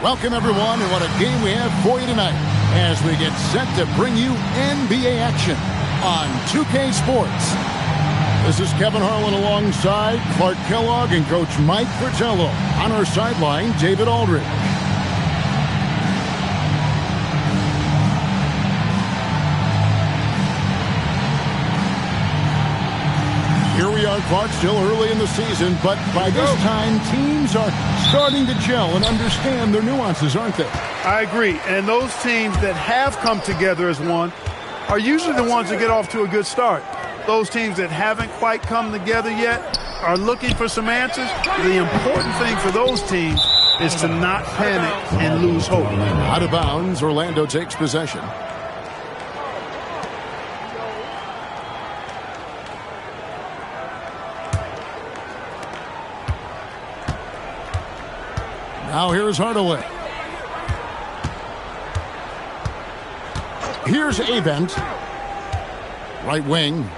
Welcome, everyone, and what a game we have for you tonight as we get set to bring you NBA action on 2K Sports. This is Kevin Harlan alongside Clark Kellogg and Coach Mike Fratello. On our sideline, David Aldridge. Here we are, Clark, still early in the season, but by this time, teams are starting to gel and understand their nuances, aren't they? I agree, and those teams that have come together as one are usually the ones that get off to a good start. Those teams that haven't quite come together yet are looking for some answers. The important thing for those teams is to not panic and lose hope. Out of bounds, Orlando takes possession. Now here's Hardaway. Here's Avent. Right wing.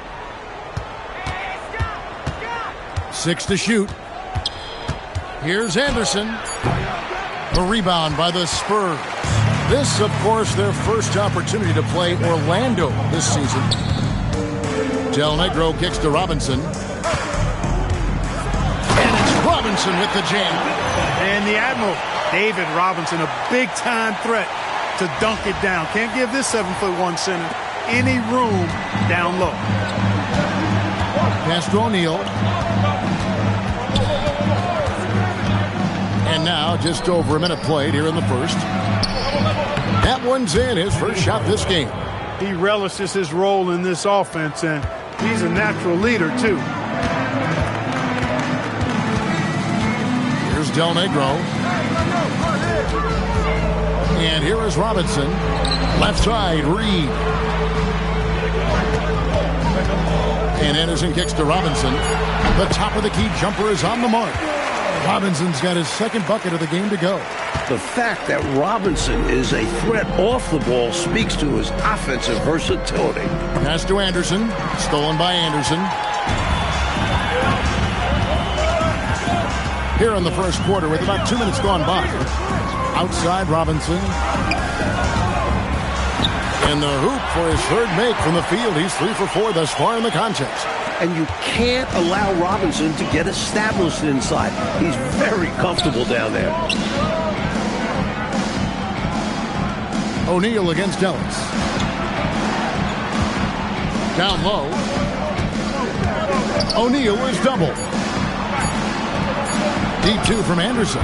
6 to shoot. Here's Anderson. The rebound by the Spurs. This, of course, their first opportunity to play Orlando this season. Del Negro kicks to Robinson. And it's Robinson with the jam. And the Admiral, David Robinson, a big-time threat to dunk it down. Can't give this 7'1" center any room down low. Pass to O'Neal. And now just over a minute played here in the first. That one's in, his first shot this game. He relishes his role in this offense, and he's a natural leader, too. Here's Del Negro. And here is Robinson. Left side, Reed. And Anderson kicks to Robinson. The top of the key jumper is on the mark. Robinson's got his second bucket of the game to go. The fact that Robinson is a threat off the ball speaks to his offensive versatility. Pass to Anderson. Stolen by Anderson. Here in the first quarter with about 2 minutes gone by. Outside Robinson. And the hoop for his third make from the field. He's 3 for 4 thus far in the contest. And you can't allow Robinson to get established inside. He's very comfortable down there. O'Neal against Ellis. Down low. O'Neal is doubled. Deep 2 from Anderson.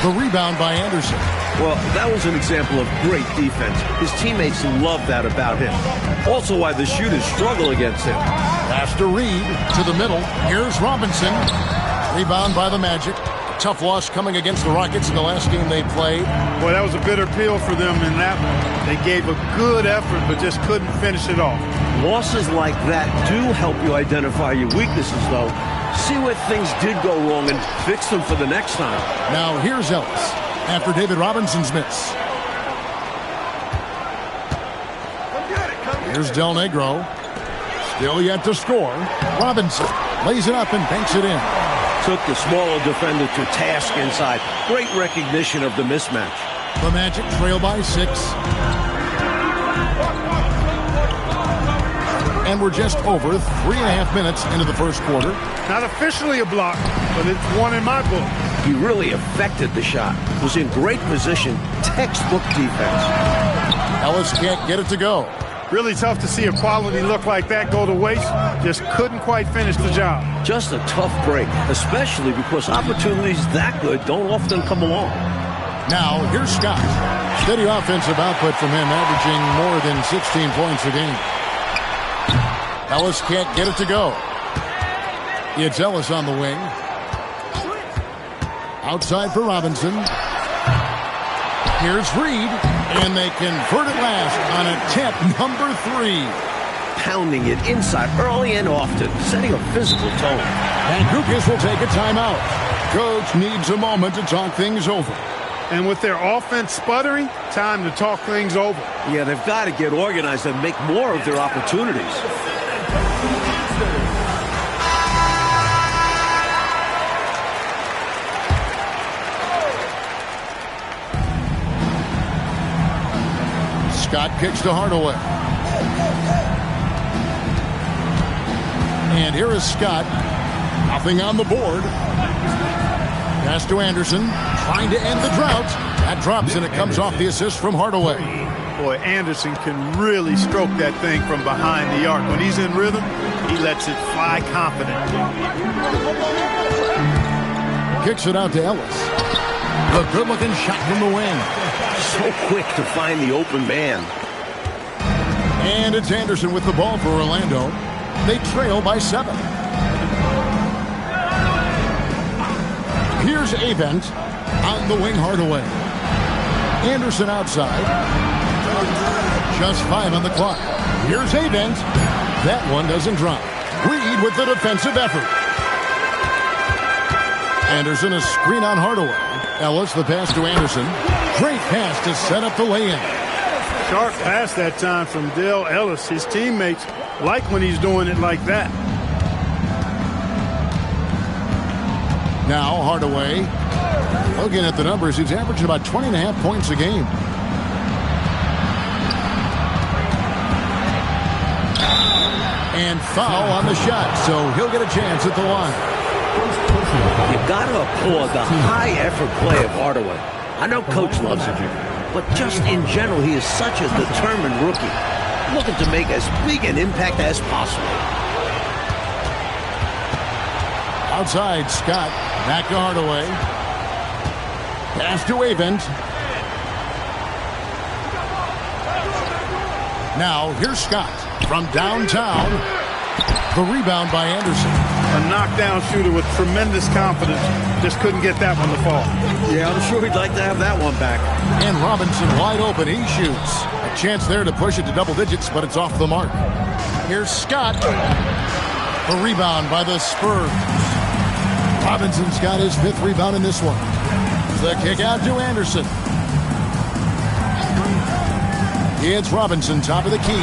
The rebound by Anderson. Well, that was an example of great defense. His teammates love that about him. Also why the shooters struggle against him. Pass to Reed to the middle. Here's Robinson. Rebound by the Magic. Tough loss coming against the Rockets in the last game they played. Boy, that was a bitter pill for them in that one. They gave a good effort, but just couldn't finish it off. Losses like that do help you identify your weaknesses, though. See where things did go wrong and fix them for the next time. Now here's Ellis after David Robinson's miss. Here's Del Negro. Still yet to score. Robinson lays it up and banks it in. Took the smaller defender to task inside. Great recognition of the mismatch. The Magic trail by 6. And we're just over 3.5 minutes into the first quarter. Not officially a block, but it's one in my book. He really affected the shot. Was in great position. Textbook defense. Ellis can't get it to go. Really tough to see a quality look like that go to waste. Just couldn't quite finish the job. Just a tough break, especially because opportunities that good don't often come along. Now, here's Scott. Steady offensive output from him, averaging more than 16 points a game. Ellis can't get it to go. It's Ellis on the wing. Outside for Robinson. Here's Reed, and they convert it last on attempt number 3. Pounding it inside early and often, setting a physical tone. And Kukas will take a timeout. Coach needs a moment to talk things over. And with their offense sputtering, time to talk things over. Yeah, they've got to get organized and make more of their opportunities. Scott kicks to Hardaway. And here is Scott. Nothing on the board. Pass to Anderson. Trying to end the drought. That drops and it comes off the assist from Hardaway. Boy, Anderson can really stroke that thing from behind the arc. When he's in rhythm, he lets it fly confidently. Kicks it out to Ellis. The good-looking shot from the wing. So quick to find the open man. And it's Anderson with the ball for Orlando. They trail by 7. Here's Avent on the wing, Hardaway. Anderson outside. Just 5 on the clock. Here's Avent. That one doesn't drop. Reed with the defensive effort. Anderson, a screen on Hardaway. Ellis, the pass to Anderson. Great pass to set up the lay-in. Sharp pass that time from Dale Ellis. His teammates like when he's doing it like that. Now Hardaway, looking at the numbers, he's averaging about 20.5 points a game. And foul on the shot, so he'll get a chance at the line. You got to applaud the high-effort play of Hardaway. I know Coach loves him, but just in general, he is such a determined rookie, looking to make as big an impact as possible. Outside, Scott. Back to Hardaway. Pass to Avent. Now, here's Scott from downtown. The rebound by Anderson. A knockdown shooter with tremendous confidence. Just couldn't get that one to fall. Yeah, I'm sure he'd like to have that one back. And Robinson wide open. He shoots. A chance there to push it to double digits, but it's off the mark. Here's Scott. A rebound by the Spurs. Robinson's got his 5th rebound in this one. The kick out to Anderson. It's Robinson, top of the key.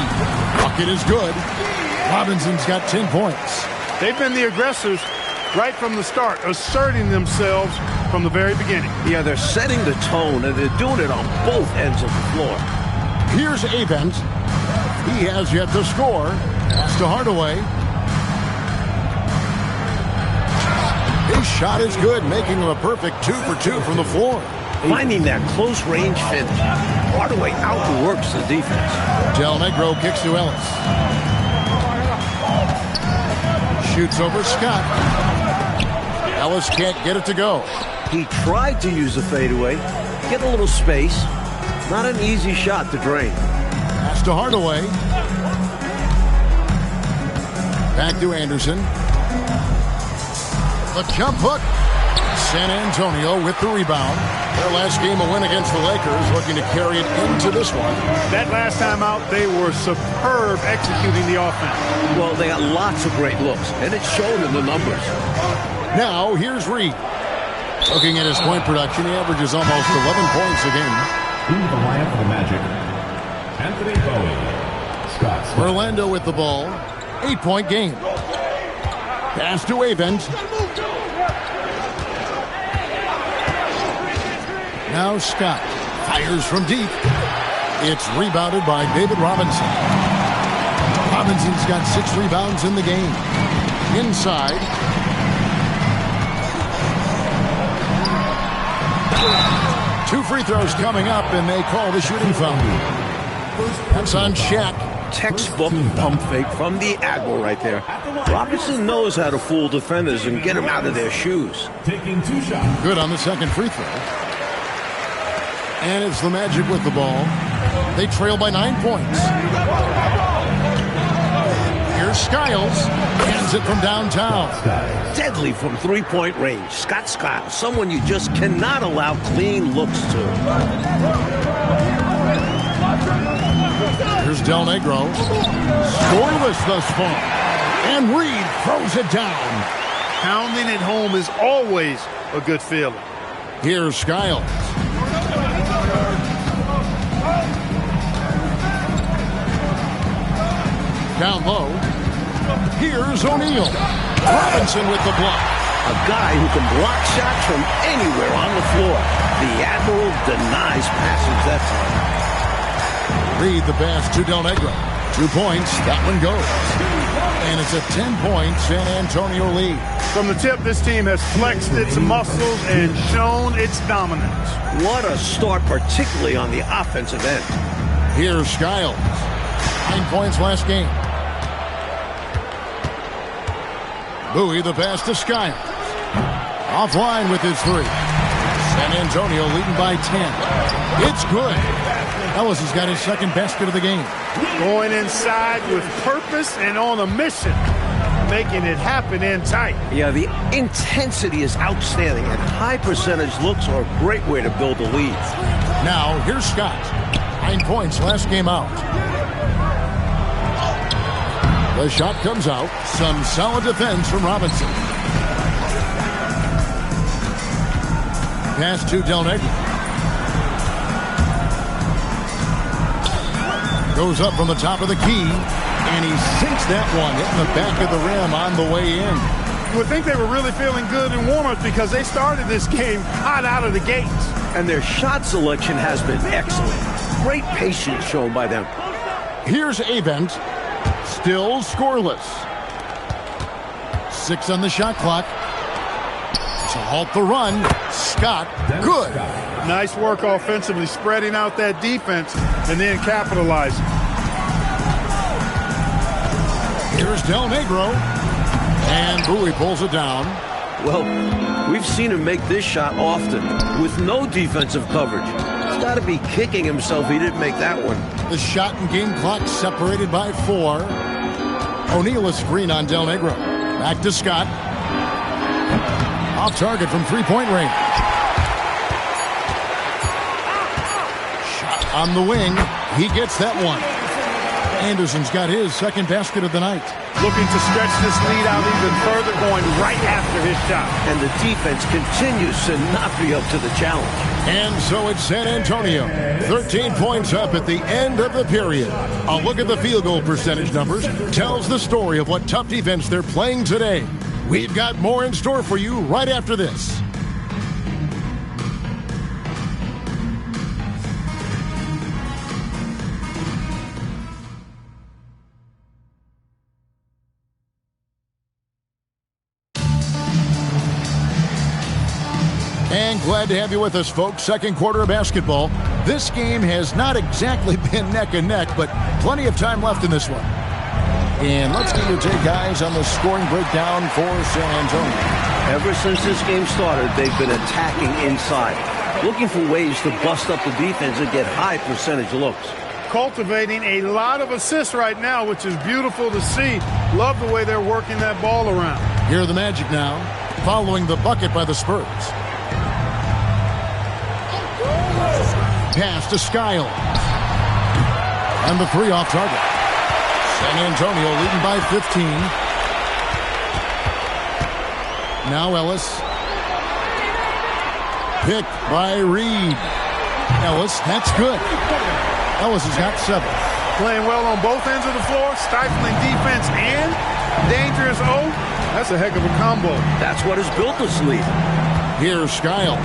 Bucket is good. Robinson's got 10 points. They've been the aggressors right from the start, asserting themselves from the very beginning. Yeah, they're setting the tone, and they're doing it on both ends of the floor. Here's Avent. He has yet to score. Pass to Hardaway. His shot is good, making him a perfect 2 for 2 from the floor. Finding that close-range finish. Hardaway outworks the defense. Del Negro kicks to Ellis. Shoots over Scott. Ellis can't get it to go. He tried to use a fadeaway, get a little space. Not an easy shot to drain. Pass to Hardaway. Back to Anderson. The jump hook. San Antonio with the rebound. Their last game, a win against the Lakers, looking to carry it into this one. That last time out, they were superb executing the offense. Well, they got lots of great looks, and it's shown in the numbers. Now, here's Reed. Looking at his point production, he averages almost 11 points a game. Into the lineup for the Magic, Anthony Bowie. Scott Smith. Orlando with the ball. 8-point game. Pass to Avent. Now Scott fires from deep. It's rebounded by David Robinson. Robinson's got 6 rebounds in the game. Inside. Two free throws coming up, and they call the shooting foul. That's on Shaq. Textbook pump fake from the Admiral right there. Robinson knows how to fool defenders and get them out of their shoes. Taking 2 shots. Good on the second free throw. And it's the Magic with the ball. They trail by 9 points. Here's Skiles. Hands it from downtown. Deadly from three-point range. Scott Skiles, someone you just cannot allow clean looks to. Here's Del Negro. Scoreless thus far. And Reed throws it down. Pounding it home is always a good feeling. Here's Skiles. Down low. Here's O'Neal. Robinson with the block. A guy who can block shots from anywhere on the floor. The Admiral denies passage that time. Reed the pass to Del Negro. 2 points. That one goes. And it's a 10-point San Antonio lead. From the tip, this team has flexed its muscles and shown its dominance. What a start, particularly on the offensive end. Here's Skiles. 9 points last game. Bowie the pass to Skiles. Offline with his 3. San Antonio leading by 10. It's good. Ellis has got his second basket of the game. Going inside with purpose and on a mission. Making it happen in tight. Yeah, the intensity is outstanding, and high percentage looks are a great way to build a lead. Now, here's Scott. 9 points last game out. The shot comes out. Some solid defense from Robinson. Pass to Del Negro. Goes up from the top of the key, and he sinks that one, hitting the back of the rim on the way in. You would think they were really feeling good in warm-ups because they started this game hot out of the gates. And their shot selection has been excellent. Great patience shown by them. Here's Avent, still scoreless. 6 on the shot clock. To halt the run, Scott, good. Nice work offensively, spreading out that defense and then capitalizing. Here's Del Negro, and Bowie pulls it down. Well, we've seen him make this shot often with no defensive coverage. He's got to be kicking himself he didn't make that one. The shot and game clock separated by 4. O'Neal a screen on Del Negro. Back to Scott. Off target from 3-point range. Shot on the wing. He gets that one. Anderson's got his second basket of the night. Looking to stretch this lead out even further, going right after his shot. And the defense continues to not be up to the challenge. And so it's San Antonio. 13 points up at the end of the period. A look at the field goal percentage numbers tells the story of what tough defense they're playing today. We've got more in store for you right after this. And glad to have you with us, folks. Second quarter of basketball. This game has not exactly been neck and neck, but plenty of time left in this one. And let's get your take, guys, on the scoring breakdown for San Antonio. Ever since this game started, they've been attacking inside, looking for ways to bust up the defense and get high percentage looks. Cultivating a lot of assists right now, which is beautiful to see. Love the way they're working that ball around. Here are the Magic now, following the bucket by the Spurs. Pass to Skiles. And the 3 off target. San Antonio leading by 15. Now Ellis. Picked by Reed. Ellis, that's good. Ellis has got 7. Playing well on both ends of the floor, stifling defense and dangerous O. That's a heck of a combo. That's what has built this lead. Here's Skiles.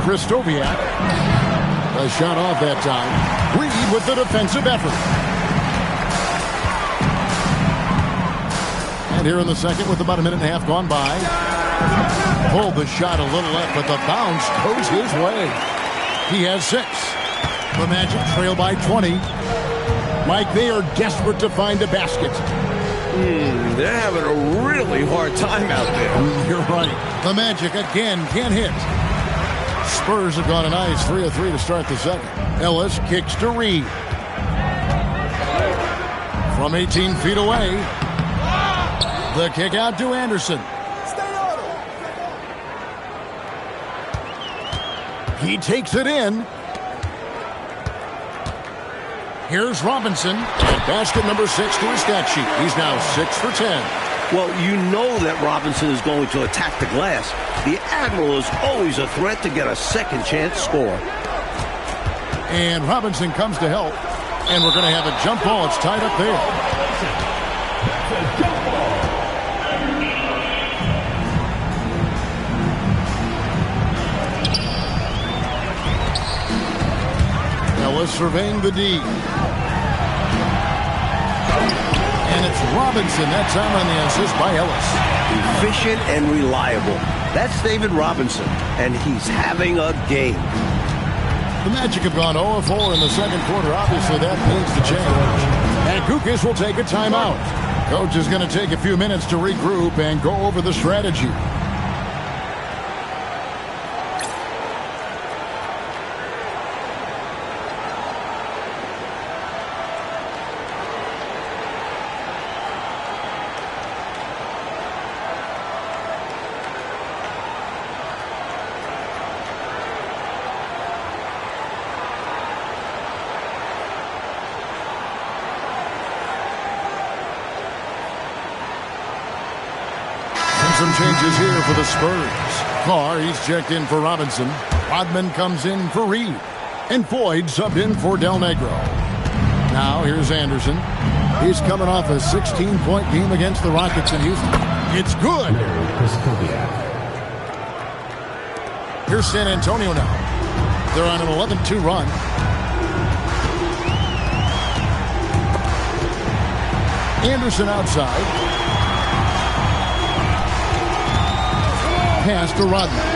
Kristoviak. A shot off that time. Reed with the defensive effort. And here in the second with about a minute and a half gone by. Pulled the shot a little left, but the bounce goes his way. He has 6. The Magic trail by 20. Mike, they are desperate to find a basket. They're having a really hard time out there. You're right. The Magic again can't hit. Spurs have gone a nice 3 of 3 to start the second. Ellis kicks to Reed. From 18 feet away. The kick out to Anderson. He takes it in. Here's Robinson. And basket number 6 to his stat sheet. He's now 6 for 10. Well, you know that Robinson is going to attack the glass. The Admiral is always a threat to get a second chance score. And Robinson comes to help. And we're going to have a jump ball. It's tied up there. Ellis surveying the D. And it's Robinson that time on the assist by Ellis. Efficient and reliable. That's David Robinson, and he's having a game. The Magic have gone 0-4 in the second quarter. Obviously, that needs to change. And Kukas will take a timeout. Coach is going to take a few minutes to regroup and go over the strategy. Some changes here for the Spurs. Carr, he's checked in for Robinson. Rodman comes in for Reed. And Floyd subbed in for Del Negro. Now here's Anderson. He's coming off a 16-point game against the Rockets in Houston. It's good. Here's San Antonio now. They're on an 11-2 run. Anderson outside. Pass to Rodman.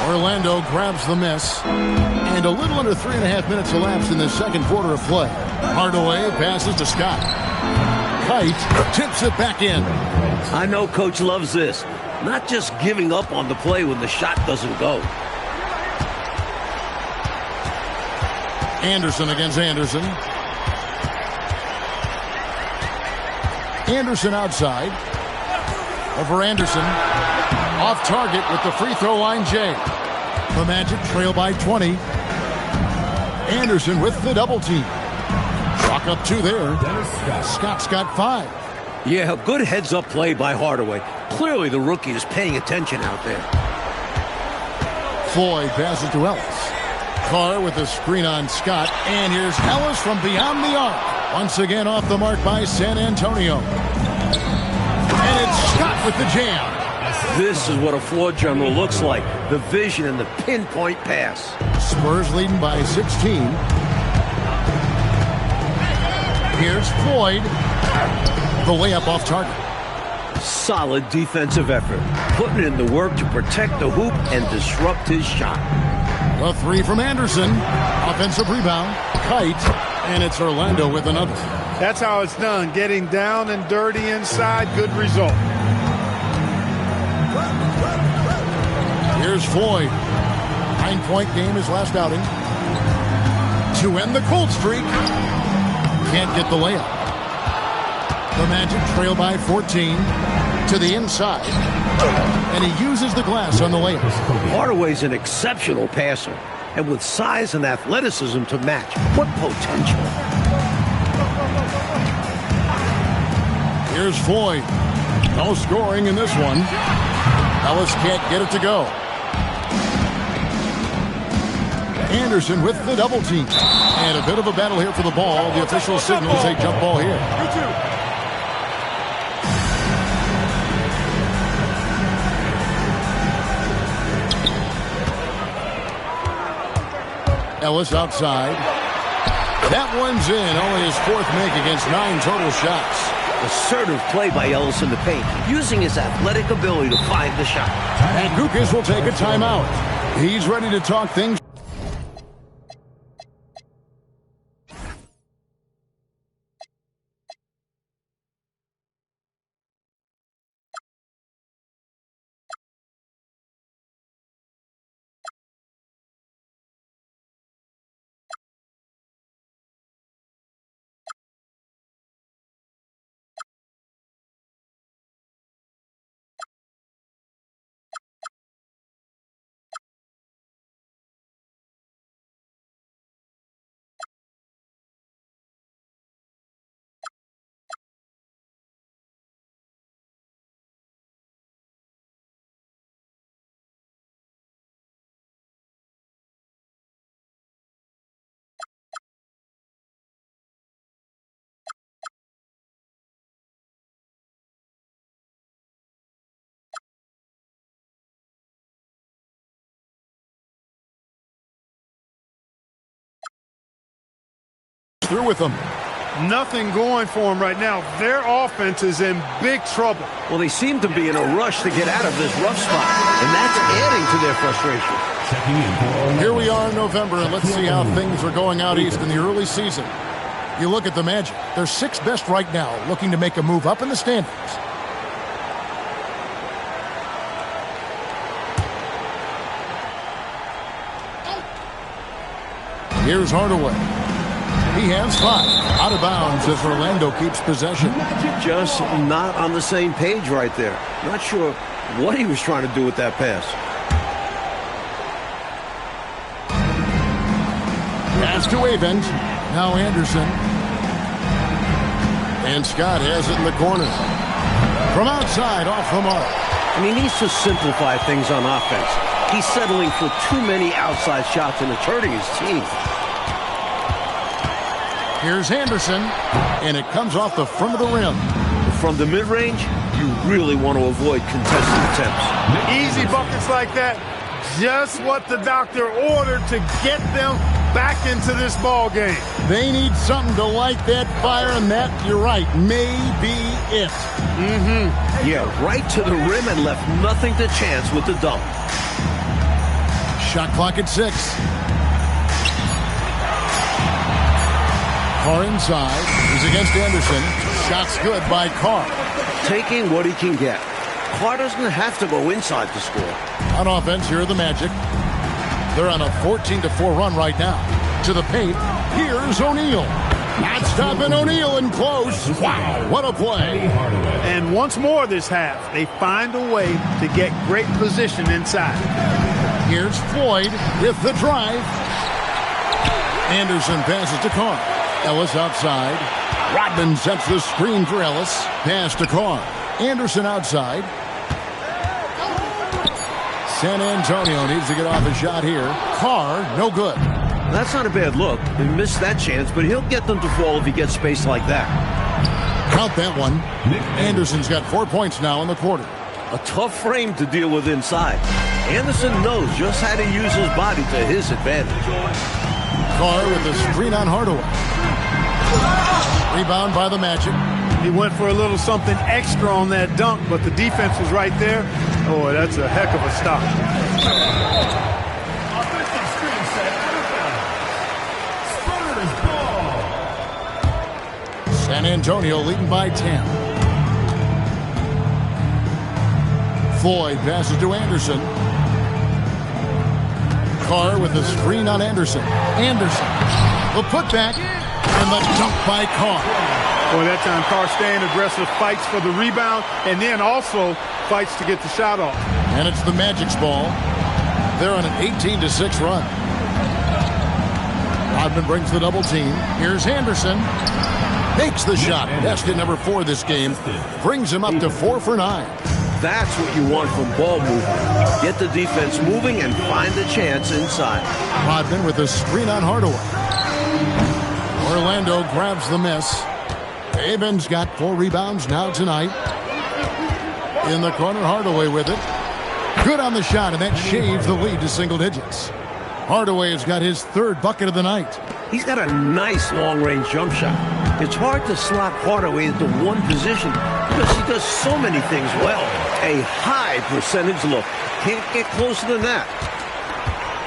Orlando grabs the miss. And a little under 3.5 minutes elapsed in the second quarter of play. Hardaway passes to Scott. Kite tips it back in. I know Coach loves this. Not just giving up on the play when the shot doesn't go. Anderson against Anderson. Anderson outside. Over Anderson. Off target with the free throw line, Jay. The Magic trail by 20. Anderson with the double team. Chalk up 2 there. Scott's got 5. Yeah, good heads-up play by Hardaway. Clearly the rookie is paying attention out there. Floyd passes to Ellis. Carr with a screen on Scott. And here's Ellis from beyond the arc. Once again off the mark by San Antonio. And it's Scott with the jam. This is what a floor general looks like. The vision and the pinpoint pass. Spurs leading by 16. Here's Floyd. The layup off target. Solid defensive effort. Putting in the work to protect the hoop and disrupt his shot. A 3 from Anderson. Offensive rebound. Kite. And it's Orlando with another. That's how it's done. Getting down and dirty inside. Good result. Here's Floyd. 9-point game his last outing. To end the cold streak. Can't get the layup. The Magic trail by 14. To the inside. And he uses the glass on the layup. Hardaway's an exceptional passer. And with size and athleticism to match. What potential. Here's Floyd. No scoring in this one. Ellis can't get it to go. Anderson with the double team. And a bit of a battle here for the ball. The official signals a jump ball here. Ellis outside. That one's in. Only his 4th make against 9 total shots. Assertive play by Ellis in the paint, using his athletic ability to find the shot. And Kukas will take a timeout. He's ready to talk things through with them. Nothing going for them right now. Their offense is in big trouble. Well, they seem to be in a rush to get out of this rough spot, and that's adding to their frustration. Checking in for Here we are in November, and let's see how things are going out east in the early season. You look at the Magic. They're 6th best right now, looking to make a move up in the standings. Here's Hardaway. He has 5. Out of bounds as Orlando keeps possession. Just not on the same page right there. Not sure what he was trying to do with that pass. Pass to Avent. Now Anderson. And Scott has it in the corner. From outside, off the mark. And he needs to simplify things on offense. He's settling for too many outside shots and it's hurting his team. Here's Anderson, and it comes off the front of the rim. From the mid-range, you really want to avoid contested attempts. Easy buckets like that, just what the doctor ordered to get them back into this ball game. They need something to light that fire, and that, you're right, may be it. Yeah, right to the rim and left nothing to chance with the dunk. Shot clock at 6. Carr inside. He's against Anderson. Shot's good by Carr. Taking what he can get. Carr doesn't have to go inside to score. On offense, here are the Magic. They're on a 14-4 run right now. To the paint, here's O'Neal. Not stopping O'Neal in close. Wow, what a play. And once more this half, they find a way to get great position inside. Here's Floyd with the drive. Anderson passes to Carr. Ellis outside. Rodman sets the screen for Ellis. Pass to Carr. Anderson outside. San Antonio needs to get off a shot here. Carr, no good. That's not a bad look. He missed that chance, but he'll get them to fall if he gets space like that. Count that one. Anderson's got 4 points now in the quarter. A tough frame to deal with inside. Anderson knows just how to use his body to his advantage. Carr with the screen on Hardaway. Rebound by the Magic. He went for a little something extra on that dunk, but the defense was right there. Oh, that's a heck of a stop. San Antonio leading by 10. Floyd passes to Anderson. Carr with the screen on Anderson. Anderson, the putback, and the dunk by Carr. Boy, that time Carr staying aggressive, fights for the rebound, and then also fights to get the shot off. And it's the Magic's ball. They're on an 18-6 run. Rodman brings the double team. Here's Anderson. Makes the shot. Best at number 4 this game. Brings him up to 4 for 9. That's what you want from ball movement. Get the defense moving and find the chance inside. Rodman with a screen on Hardaway. Orlando grabs the miss. Aben's got 4 rebounds now tonight. In the corner, Hardaway with it. Good on the shot, and that shaves the lead to single digits. Hardaway has got his 3rd bucket of the night. He's got a nice long-range jump shot. It's hard to slot Hardaway into one position because he does so many things well. A high percentage look. Can't get closer than that.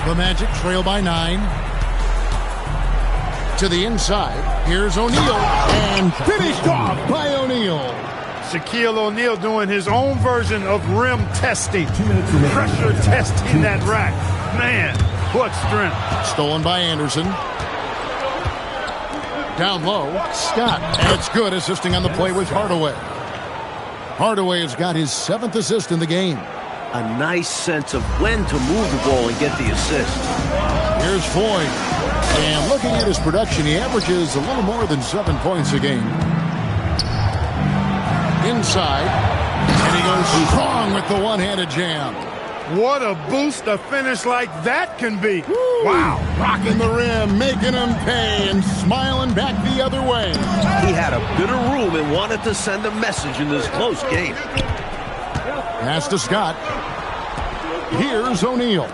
The Magic trail by 9. To the inside. Here's O'Neal. And finished off by O'Neal. Shaquille O'Neal doing his own version of rim testing. Pressure testing that rack. Man, what strength. Stolen by Anderson. Down low, Scott. And it's good, assisting on the play with Hardaway. Hardaway has got his 7th assist in the game. A nice sense of when to move the ball and get the assist. Here's Floyd. And looking at his production, he averages a little more than 7 points a game. Inside. And he goes strong with the one-handed jam. What a boost a finish like that can be. Woo. Wow. Rocking the rim, making him pay, and smiling back the other way. He had a bit of room and wanted to send a message in this close game. Pass to Scott. Here's O'Neal.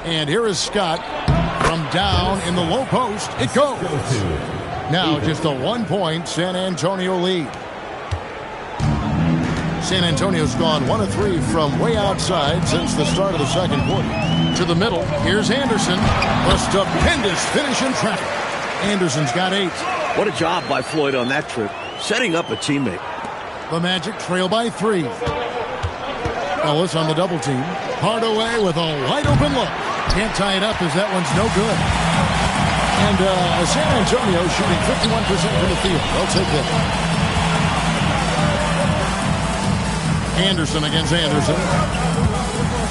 And here is Scott. From down in the low post, it goes. Now just a 1-point San Antonio lead. San Antonio's gone 1 of 3 from way outside since the start of the second quarter. To the middle, here's Anderson. A stupendous finish in traffic. Anderson's got 8. What a job by Floyd on that trip, setting up a teammate. The Magic trail by 3. Ellis on the double team. Hardaway with a wide open look. Can't tie it up as that one's no good. And San Antonio shooting 51% from the field. They'll take that. Anderson against Anderson.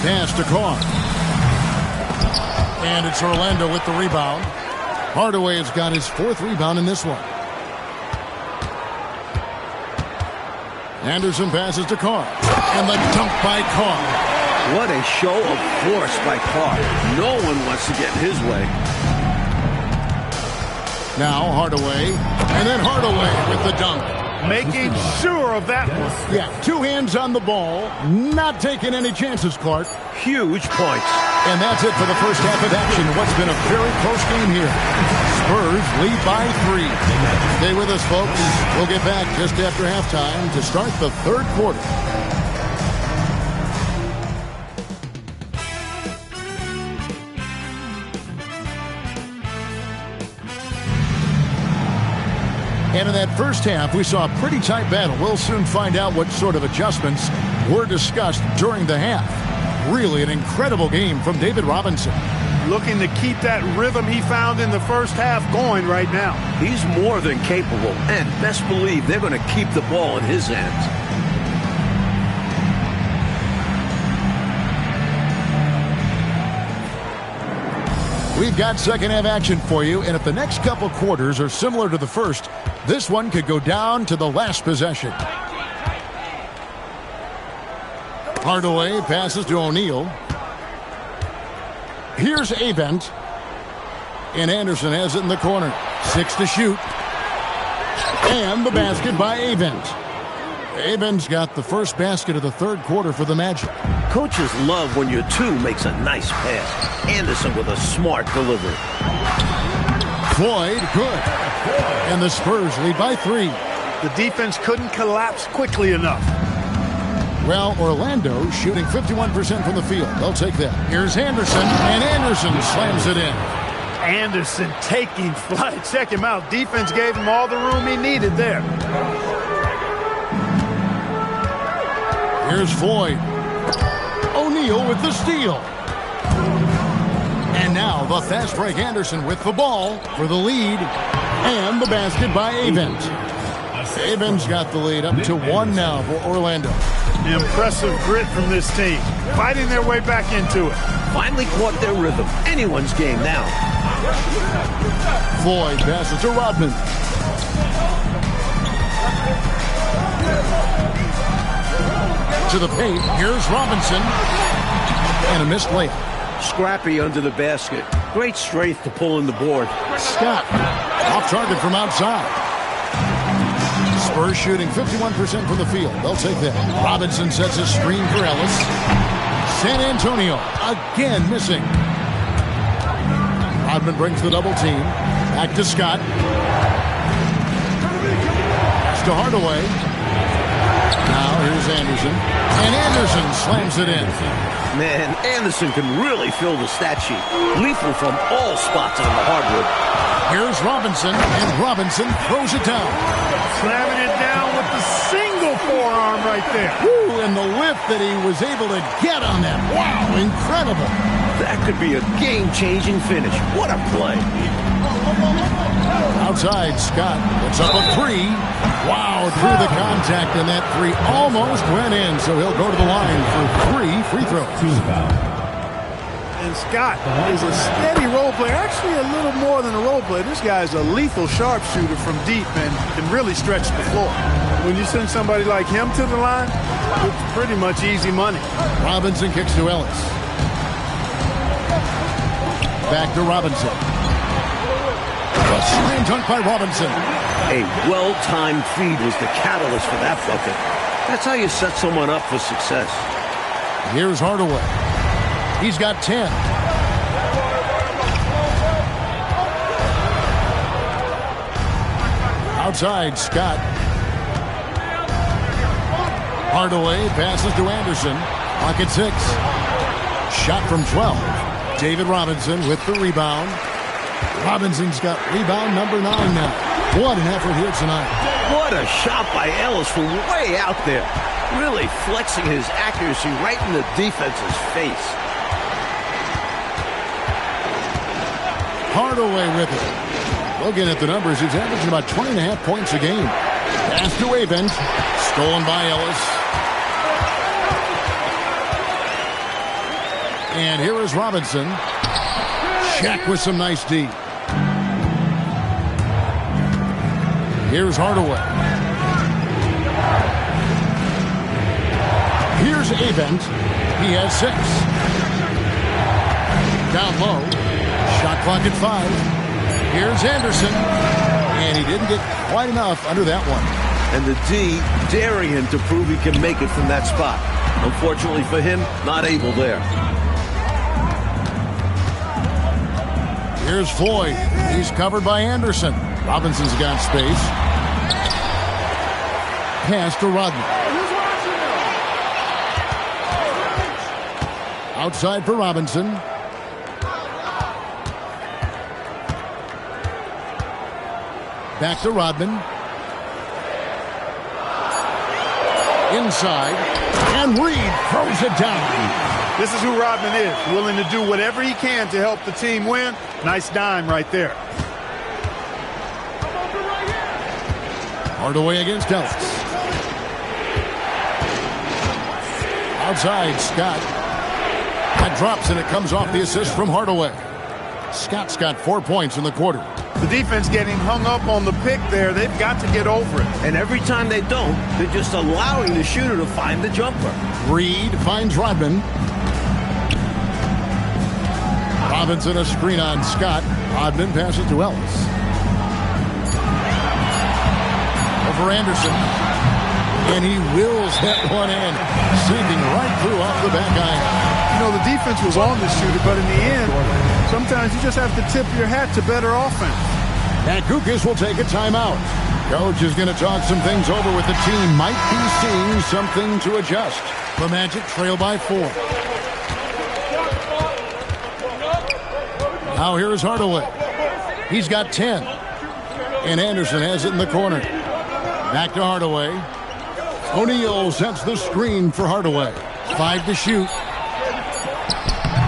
Pass to Carr. And it's Orlando with the rebound. Hardaway has got his 4th rebound in this one. Anderson passes to Carr. And the dunk by Carr. What a show of force by Carr. No one wants to get in his way. Now Hardaway. And then Hardaway with the dunk. Making sure of that one. Yeah, 2 hands on the ball. Not taking any chances, Clark. Huge points. And that's it for the first half of action. What's been a very close game here. Spurs lead by 3. Stay with us, folks. We'll get back just after halftime to start the third quarter. And in that first half, we saw a pretty tight battle. We'll soon find out what sort of adjustments were discussed during the half. Really an incredible game from David Robinson. Looking to keep that rhythm he found in the first half going right now. He's more than capable, and best believe they're going to keep the ball in his hands. We've got second half action for you, and if the next couple quarters are similar to the first, this one could go down to the last possession. Hardaway passes to O'Neal. Here's Avent. And Anderson has it in the corner. 6 to shoot. And the basket by Avent. Avent's got the first basket of the third quarter for the Magic. Coaches love when your 2 makes a nice pass. Anderson with a smart delivery. Floyd, good. And the Spurs lead by 3. The defense couldn't collapse quickly enough. Well, Orlando shooting 51% from the field. They'll take that. Here's Anderson, and Anderson slams it in. Anderson taking flight. Check him out. Defense gave him all the room he needed there. Here's Floyd. O'Neal with the steal. And now the fast break Anderson with the ball for the lead. And the basket by Avent. Avent's got the lead up to 1 now for Orlando. Impressive grit from this team. Fighting their way back into it. Finally caught their rhythm. Anyone's game now. Floyd passes to Rodman. To the paint. Here's Robinson. And a missed layup. Scrappy under the basket. Great strength to pull in the board. Scott off target from outside. Spurs shooting 51% from the field. They'll take that. Robinson sets a screen for Ellis. San Antonio again missing. Rodman brings the double team. Back to Scott. Pass to Hardaway. Now here's Anderson. And Anderson slams it in. Man, Anderson can really fill the stat sheet. Lethal from all spots on the hardwood. Here's Robinson, and Robinson throws it down. Slamming it down with the single forearm right there. Woo, and the lift that he was able to get on that. Wow, incredible. That could be a game-changing finish. What a play. Outside, Scott puts up a 3. Wow, through the contact, and that 3 almost went in, so he'll go to the line for 3 free throws. And Scott is a steady role player, actually a little more than a role player. This guy's a lethal sharpshooter from deep and can really stretch the floor. When you send somebody like him to the line, it's pretty much easy money. Robinson kicks to Ellis. Back to Robinson. A slam dunk by Robinson. A well-timed feed was the catalyst for that bucket. That's how you set someone up for success. Here's Hardaway. He's got 10. Outside, Scott. Hardaway passes to Anderson. Clock at 6. Shot from 12. David Robinson with the rebound. Robinson's got rebound number 9 now. What an effort here tonight. What a shot by Ellis from way out there. Really flexing his accuracy right in the defense's face. Hardaway with it. Looking at the numbers, he's averaging about 20.5 points a game. Pass to Avent. Stolen by Ellis. And here is Robinson. Shaq with some nice D. Here's Hardaway. Here's Avent. He has 6. Down low. Shot clock at 5. Here's Anderson. And he didn't get quite enough under that one. And the D daring him to prove he can make it from that spot. Unfortunately for him, not able there. Here's Floyd. He's covered by Anderson. Robinson's got space. Pass to Rodman. Outside for Robinson. Back to Rodman. Inside. And Reed throws it down. This is who Rodman is, willing to do whatever he can to help the team win. Nice dime right there. Hardaway against Ellis. Outside, Scott. That drops, and it comes off the assist from Hardaway. Scott's got 4 points in the quarter. The defense getting hung up on the pick there. They've got to get over it. And every time they don't, they're just allowing the shooter to find the jumper. Reed finds Rodman. Robinson a screen on Scott. Rodman passes to Ellis. Over Anderson. And he wills that one in. Sinking right through off the back iron. You know, the defense was on the shooter, but in the end, sometimes you just have to tip your hat to better offense. And Kukas will take a timeout. Coach is going to talk some things over with the team. Might be seeing something to adjust. The Magic trail by 4. Now here's Hardaway. He's got 10. And Anderson has it in the corner. Back to Hardaway. O'Neal sets the screen for Hardaway. 5 to shoot.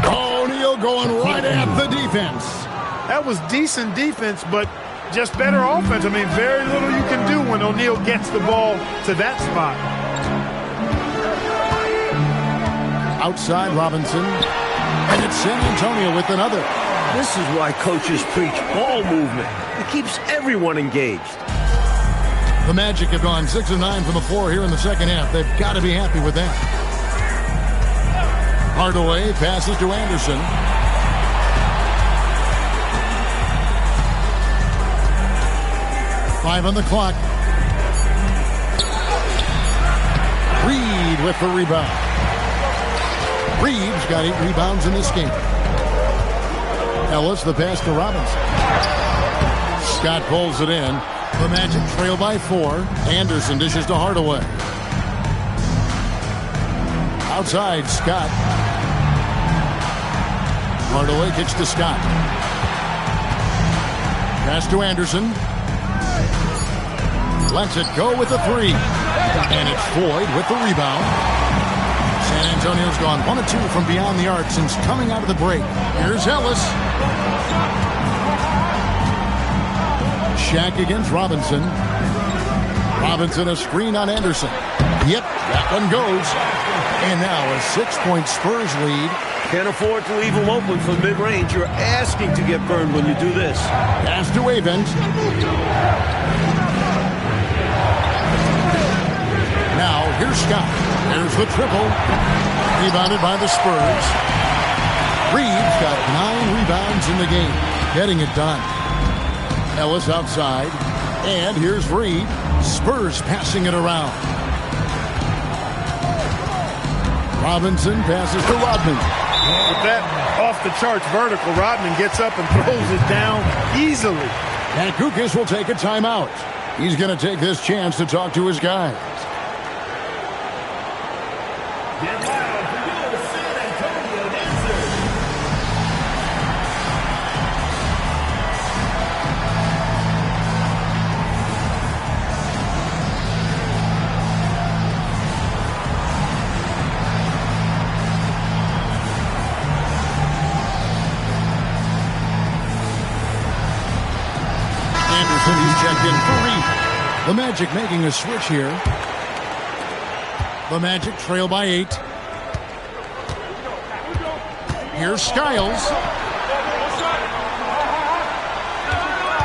O'Neal going right at the defense. That was decent defense, but just better offense. I mean, very little you can do when O'Neal gets the ball to that spot. Outside Robinson. And it's San Antonio with another. This is why coaches preach ball movement. It keeps everyone engaged. The Magic have gone 6 of 9 from the floor here in the second half. They've got to be happy with that. Hardaway passes to Anderson. Five on the clock. Reed with the rebound. Reed's got 8 rebounds in this game. Ellis the pass to Robinson. Scott pulls it in. The Magic trail by 4. Anderson dishes to Hardaway. Outside, Scott. Hardaway kicks to Scott. Pass to Anderson. Lets it go with the 3. And it's Floyd with the rebound. San Antonio's gone 1 of 2 from beyond the arc since coming out of the break. Here's Ellis. Shaq against Robinson. Robinson a screen on Anderson. Yep, that one goes. And now a 6-point Spurs lead. Can't afford to leave him open for mid-range. You're asking to get burned when you do this. Pass to Avent. Now here's Scott. There's the triple. Rebounded by the Spurs. Reed's got 9 rebounds in the game. Getting it done. Ellis outside. And here's Reed. Spurs passing it around. Robinson passes to Rodman. With that off-the-charts vertical, Rodman gets up and throws it down easily. And Kukas will take a timeout. He's going to take this chance to talk to his guys. Get loud for your San Antonio Dancers. Anderson, he's checked in for Reed. The Magic making a switch here. The Magic trail by 8. Here's Skiles.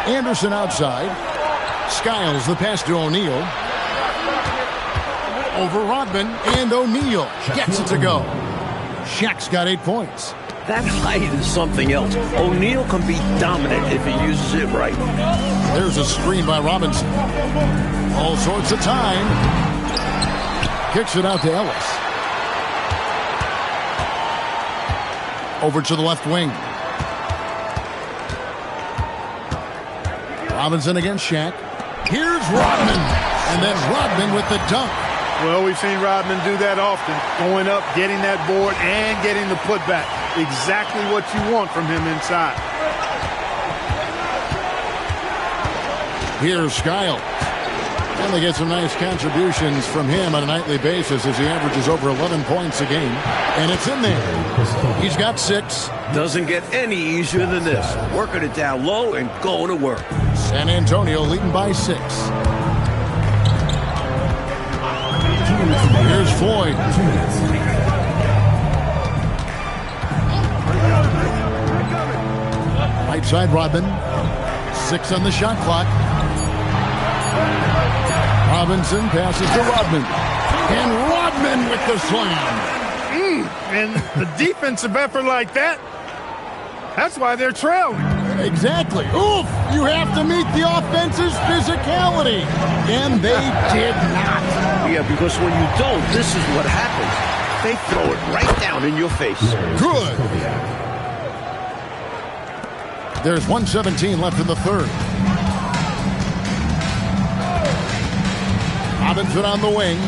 Anderson outside. Skiles, the pass to O'Neal. Over Rodman, and O'Neal gets it to go. Shaq's got 8 points. That height is something else. O'Neal can be dominant if he uses it right. There's a screen by Robinson. All sorts of time. Kicks it out to Ellis. Over to the left wing. Robinson against Shaq. Here's Rodman. And then Rodman with the dunk. Well, we've seen Rodman do that often. Going up, getting that board, and getting the putback. Exactly what you want from him inside. Here's Skiles. And they get some nice contributions from him on a nightly basis as he averages over 11 points a game. And it's in there. He's got 6. Doesn't get any easier than this. Working it down low and going to work. San Antonio leading by 6. Here's Floyd. 2 minutes. Right side Rodman. 6 on the shot clock. Robinson passes to Rodman. And Rodman with the slam. And the defensive effort like that, that's why they're trailing. Exactly. Oof! You have to meet the offense's physicality. And they did not. Yeah, because when you don't, this is what happens. They throw it right down in your face. Good. There's 1:17 left in the third. Robinson on the wing.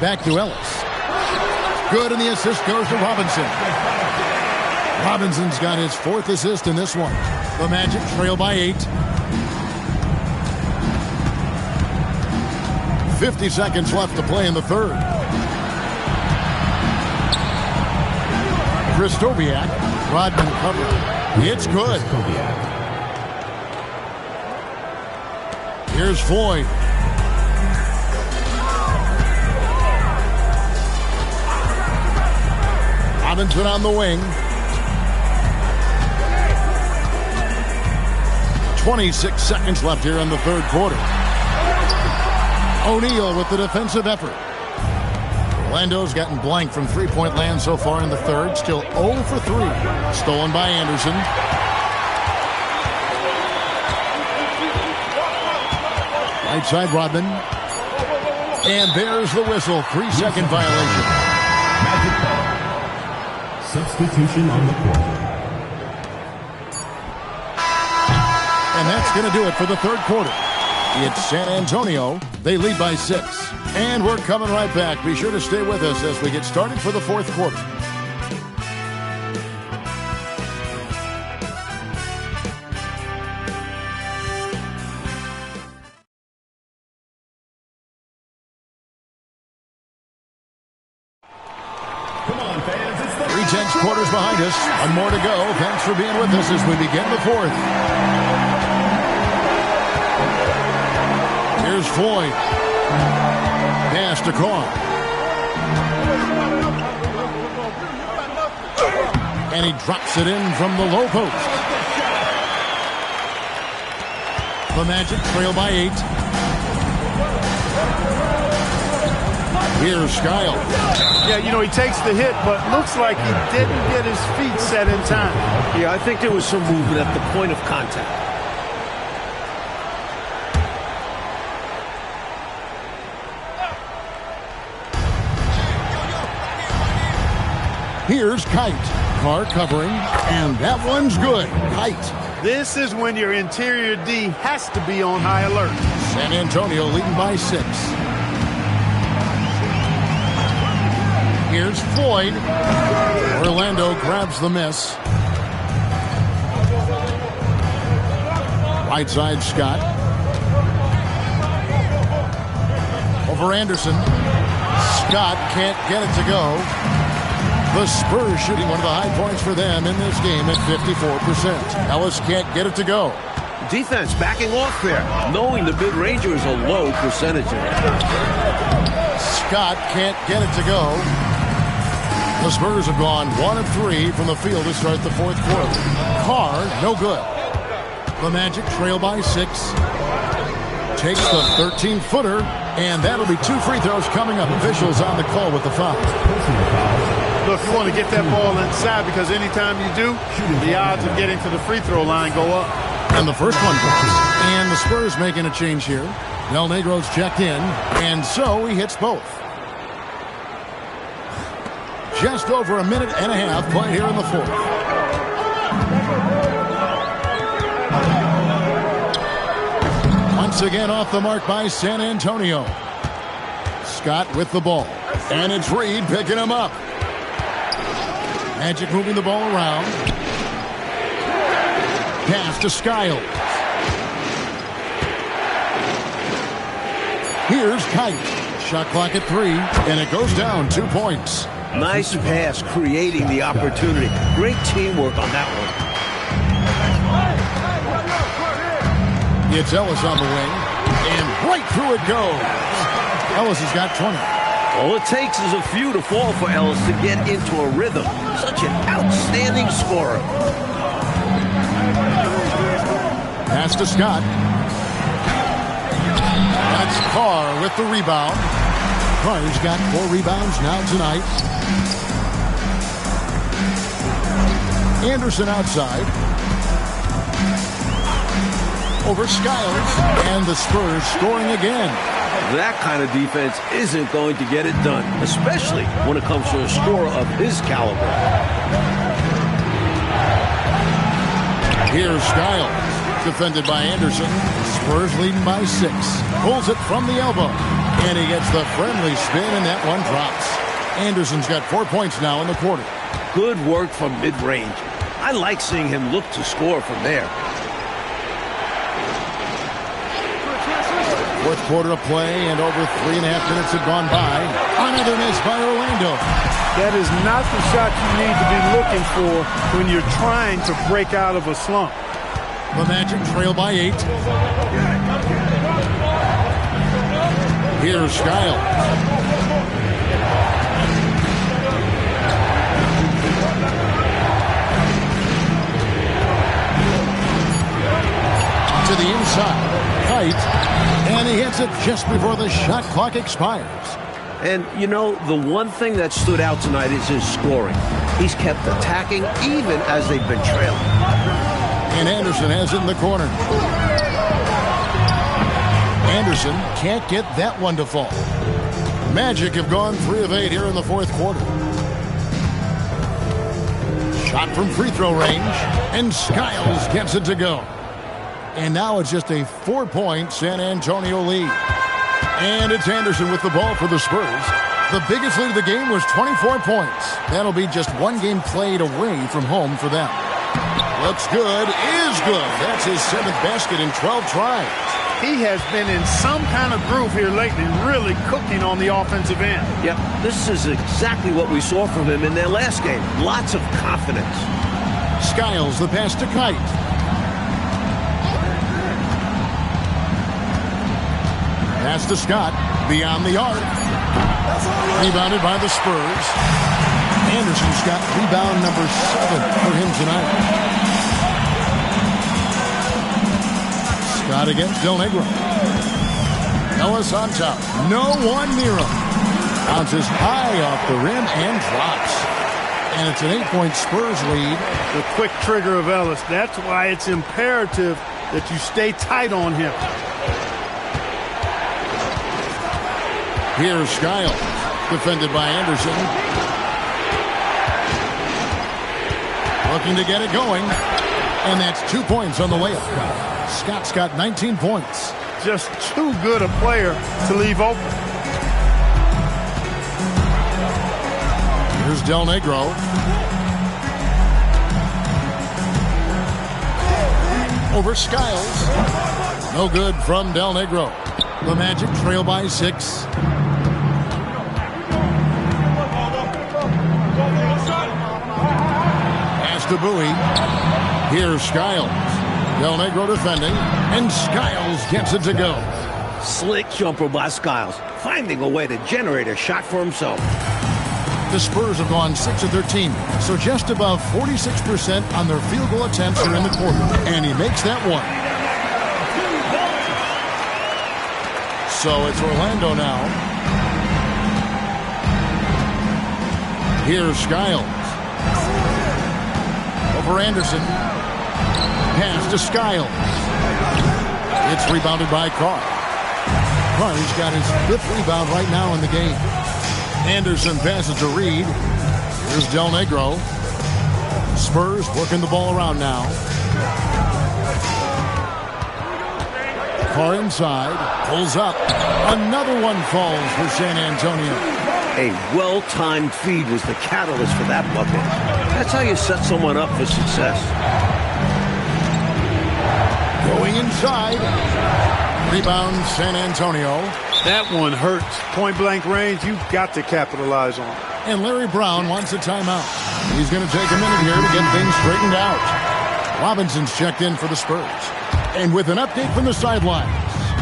Back to Ellis. Good, and the assist goes to Robinson. Robinson's got his 4th assist in this one. The Magic trail by 8. 50 seconds left to play in the third. Kristoviak. Rodman covered. It's good. Here's Floyd. Robinson on the wing. 26 seconds left here in the third quarter. O'Neal with the defensive effort. Orlando's gotten blank from three-point land so far in the third. Still 0 for 3. Stolen by Anderson. Right side Rodman. And there's the whistle. 3-second violation. Magic ball. Substitution on the court. And that's going to do it for the third quarter. It's San Antonio. They lead by 6. And we're coming right back. Be sure to stay with us as we get started for the fourth quarter. Come on, fans. It's the 3 quarters behind us. One more to go. Thanks for being with us as we begin the fourth. Here's Floyd. Pass to Carr. And he drops it in from the low post. The Magic trail by 8. Here's Skiles. Yeah, you know, he takes the hit, but looks like he didn't get his feet set in time. Yeah, I think there was some movement at the point of contact. Here's Kite. Carr covering, and that one's good. Height. This is when your interior D has to be on high alert. San Antonio leading by 6. Here's Floyd. Orlando grabs the miss. Right side, Scott. Over Anderson. Scott can't get it to go. The Spurs shooting one of the high points for them in this game at 54%. Ellis can't get it to go. Defense backing off there, knowing the mid-ranger is a low percentage of it. Scott can't get it to go. The Spurs have gone 1 of 3 from the field to start the fourth quarter. Carr, no good. The Magic trail by 6. Takes the 13-footer, and that'll be 2 free throws coming up. Officials on the call with the foul. Look, you want to get that ball inside because anytime you do, the odds of getting to the free throw line go up. And the first one goes. And the Spurs making a change here. Del Negro's checked in, and so he hits both. Just over a minute and a half played here in the fourth. Once again off the mark by San Antonio. Scott with the ball. And it's Reed picking him up. Magic moving the ball around. Pass to Skiles. Here's Kite. Shot clock at 3, and it goes down 2 points. Nice pass, creating the opportunity. Great teamwork on that one. It's Ellis on the wing, and right through it goes. Ellis has got 20. All it takes is a few to fall for Ellis to get into a rhythm. Such an outstanding scorer. Pass to Scott. That's Carr with the rebound. Carr's got 4 rebounds now tonight. Anderson outside. Over Skiles. And the Spurs scoring again. That kind of defense isn't going to get it done, especially when it comes to a scorer of his caliber. Here's Skiles. Defended by Anderson. Spurs leading by 6. Pulls it from the elbow. And he gets the friendly spin, and that one drops. Anderson's got 4 points now in the quarter. Good work from mid-range. I like seeing him look to score from there. Fourth quarter of play, and over 3.5 minutes have gone by. Another miss by Orlando. That is not the shot you need to be looking for when you're trying to break out of a slump. The Magic trail by 8. Here's Skiles. To the inside. Kite. And he hits it just before the shot clock expires. And, you know, the one thing that stood out tonight is his scoring. He's kept attacking even as they've been trailing. And Anderson has it in the corner. Anderson can't get that one to fall. Magic have gone 3 of 8 here in the fourth quarter. Shot from free throw range, and Skiles gets it to go. And now it's just a 4-point San Antonio lead. And it's Anderson with the ball for the Spurs. The biggest lead of the game was 24 points. That'll be just 1 game played away from home for them. Looks good, is good. That's his 7th basket in 12 tries. He has been in some kind of groove here lately, really cooking on the offensive end. Yep, this is exactly what we saw from him in their last game. Lots of confidence. Skiles, the pass to Kite. Pass to Scott, beyond the arc. Rebounded by the Spurs. Anderson's got rebound number 7 for him tonight. Scott against Del Negro. Ellis on top. No one near him. Bounces high off the rim and drops. And it's an 8-point Spurs lead. The quick trigger of Ellis. That's why it's imperative that you stay tight on him. Here's Skiles, defended by Anderson. Looking to get it going. And that's 2 points on the layup. Scott's got 19 points. Just too good a player to leave open. Here's Del Negro. Over Skiles. No good from Del Negro. The Magic trail by 6. Pass to Bowie. Here's Skiles. Del Negro defending, and Skiles gets it to go. Slick jumper by Skiles, finding a way to generate a shot for himself. The Spurs have gone 6 of 13, so just above 46% on their field goal attempts are in the quarter, and he makes that one. So it's Orlando now. Here's Skiles. Over Anderson. Pass to Skiles. It's rebounded by Carr. Carr's got his 5th rebound right now in the game. Anderson passes to Reed. Here's Del Negro. Spurs working the ball around now. Carr inside. Pulls up. Another one falls for San Antonio. A well-timed feed was the catalyst for that bucket. That's how you set someone up for success. Going inside. Rebound San Antonio. That one hurts. Point-blank range, you've got to capitalize on. And Larry Brown wants a timeout. He's going to take a minute here to get things straightened out. Robinson's checked in for the Spurs. And with an update from the sidelines,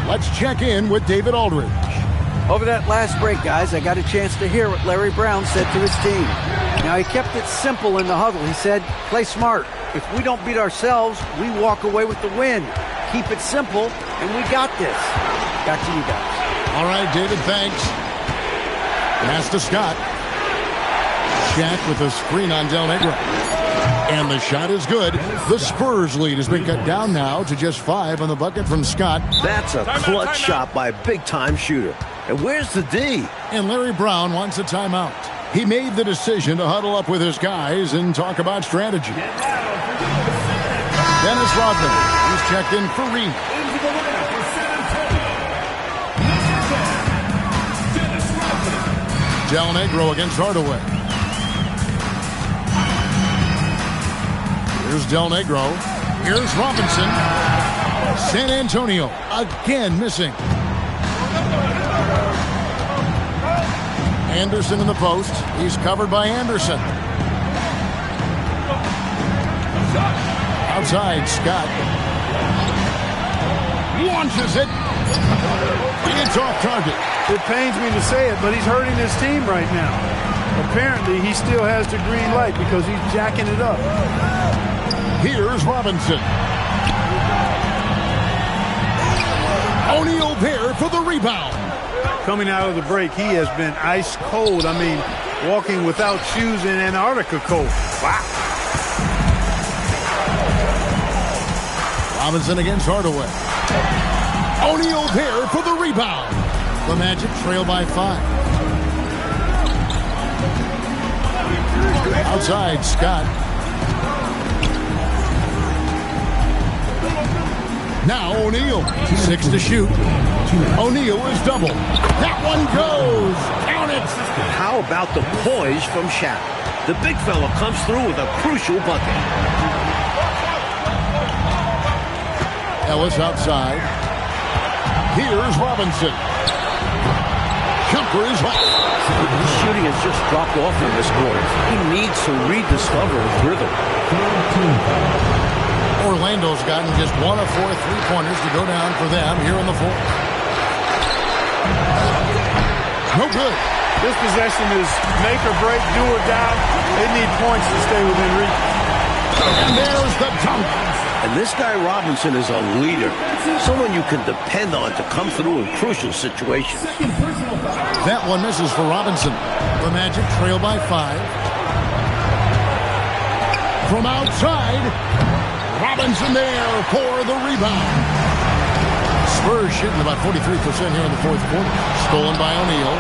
let's check in with David Aldridge. Over that last break, guys, I got a chance to hear what Larry Brown said to his team. Now, he kept it simple in the huddle. He said, play smart. If we don't beat ourselves, we walk away with the win. Keep it simple, and we got this. Back to you guys. All right, David, thanks. Pass to Scott. Shaq with a screen on Del Negro. And the shot is good. The Spurs lead has been cut down now to just 5 on the bucket from Scott. That's a clutch shot by a big-time shooter. And where's the D? And Larry Brown wants a timeout. He made the decision to huddle up with his guys and talk about strategy. Dennis Rodman, he's checked in for Reed. Del Negro against Hardaway. Here's Del Negro. Here's Robinson. San Antonio again missing. Anderson in the post. He's covered by Anderson. Outside, Scott. Launches it. It's off target. It pains me to say it, but he's hurting his team right now. Apparently, he still has the green light because he's jacking it up. Here's Robinson. O'Neal there for the rebound. Coming out of the break, he has been ice cold. I mean, walking without shoes in Antarctica cold. Wow. Robinson against Hardaway. O'Neal there for the rebound. The Magic trail by 5. Outside, Scott. Now O'Neal. 6 to shoot. O'Neal is double. That one goes. Count it. How about the poise from Shaq? The big fella comes through with a crucial bucket. Ellis outside. Here's Robinson. Jumper is off. His shooting has just dropped off in this quarter. He needs to rediscover his rhythm. Orlando's gotten just 1 of 4 3-pointers to go down for them here in the 4th. No good. This possession is make or break, do or die. They need points to stay within reach. And there's the dunk. And this guy Robinson is a leader. Someone you can depend on to come through in crucial situations. That one misses for Robinson. The Magic trail by 5. From outside, Robinson there for the rebound. Spurs shooting about 43% here in the 4th quarter. Stolen by O'Neal.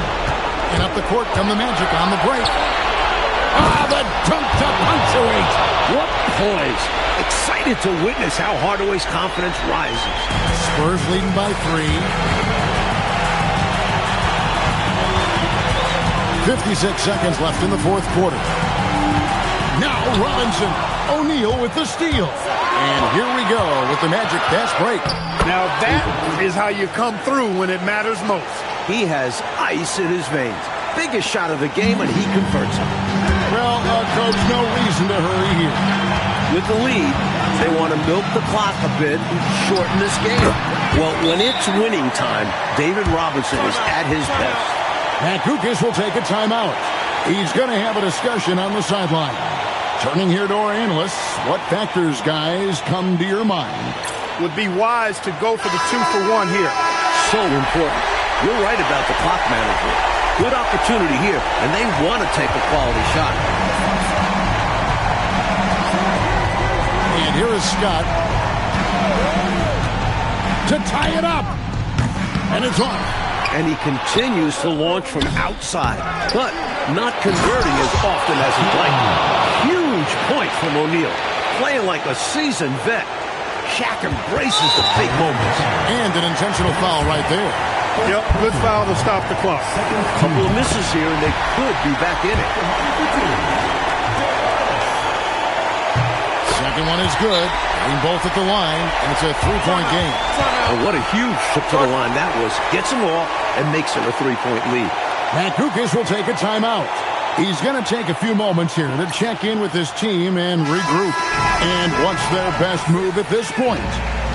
And up the court come the Magic on the break. Ah, the dunk to punctuate. What poise. Excited to witness how Hardaway's confidence rises. Spurs leading by 3. 56 seconds left in the fourth quarter. Now Robinson. O'Neal with the steal. And here we go with the Magic fast break. Now that is how you come through when it matters most. He has ice in his veins. Biggest shot of the game, and he converts it. Well, Coach, no reason to hurry here. With the lead, they want to milk the clock a bit and shorten this game. Well, when it's winning time, David Robinson is at his best. Matt Kukas will take a timeout. He's going to have a discussion on the sideline. Turning here to our analysts, what factors, guys, come to your mind? Would be wise to go for the 2-for-1 here. So important. You're right about the clock management. Good opportunity here, and they want to take a quality shot. And here is Scott to tie it up. And it's on. And he continues to launch from outside, but not converting as often as he'd like. Huge point from O'Neal, playing like a seasoned vet. Shaq embraces the big moments. And an intentional foul right there. Yep, good foul to stop the clock. Couple of misses here, and they could be back in it. Second one is good. Getting both at the line, and it's a 3-point game. And what a huge trip to the line that was. Gets them off and makes it a 3-point lead. Matt Kukas will take a timeout. He's going to take a few moments here to check in with his team and regroup. And what's their best move at this point?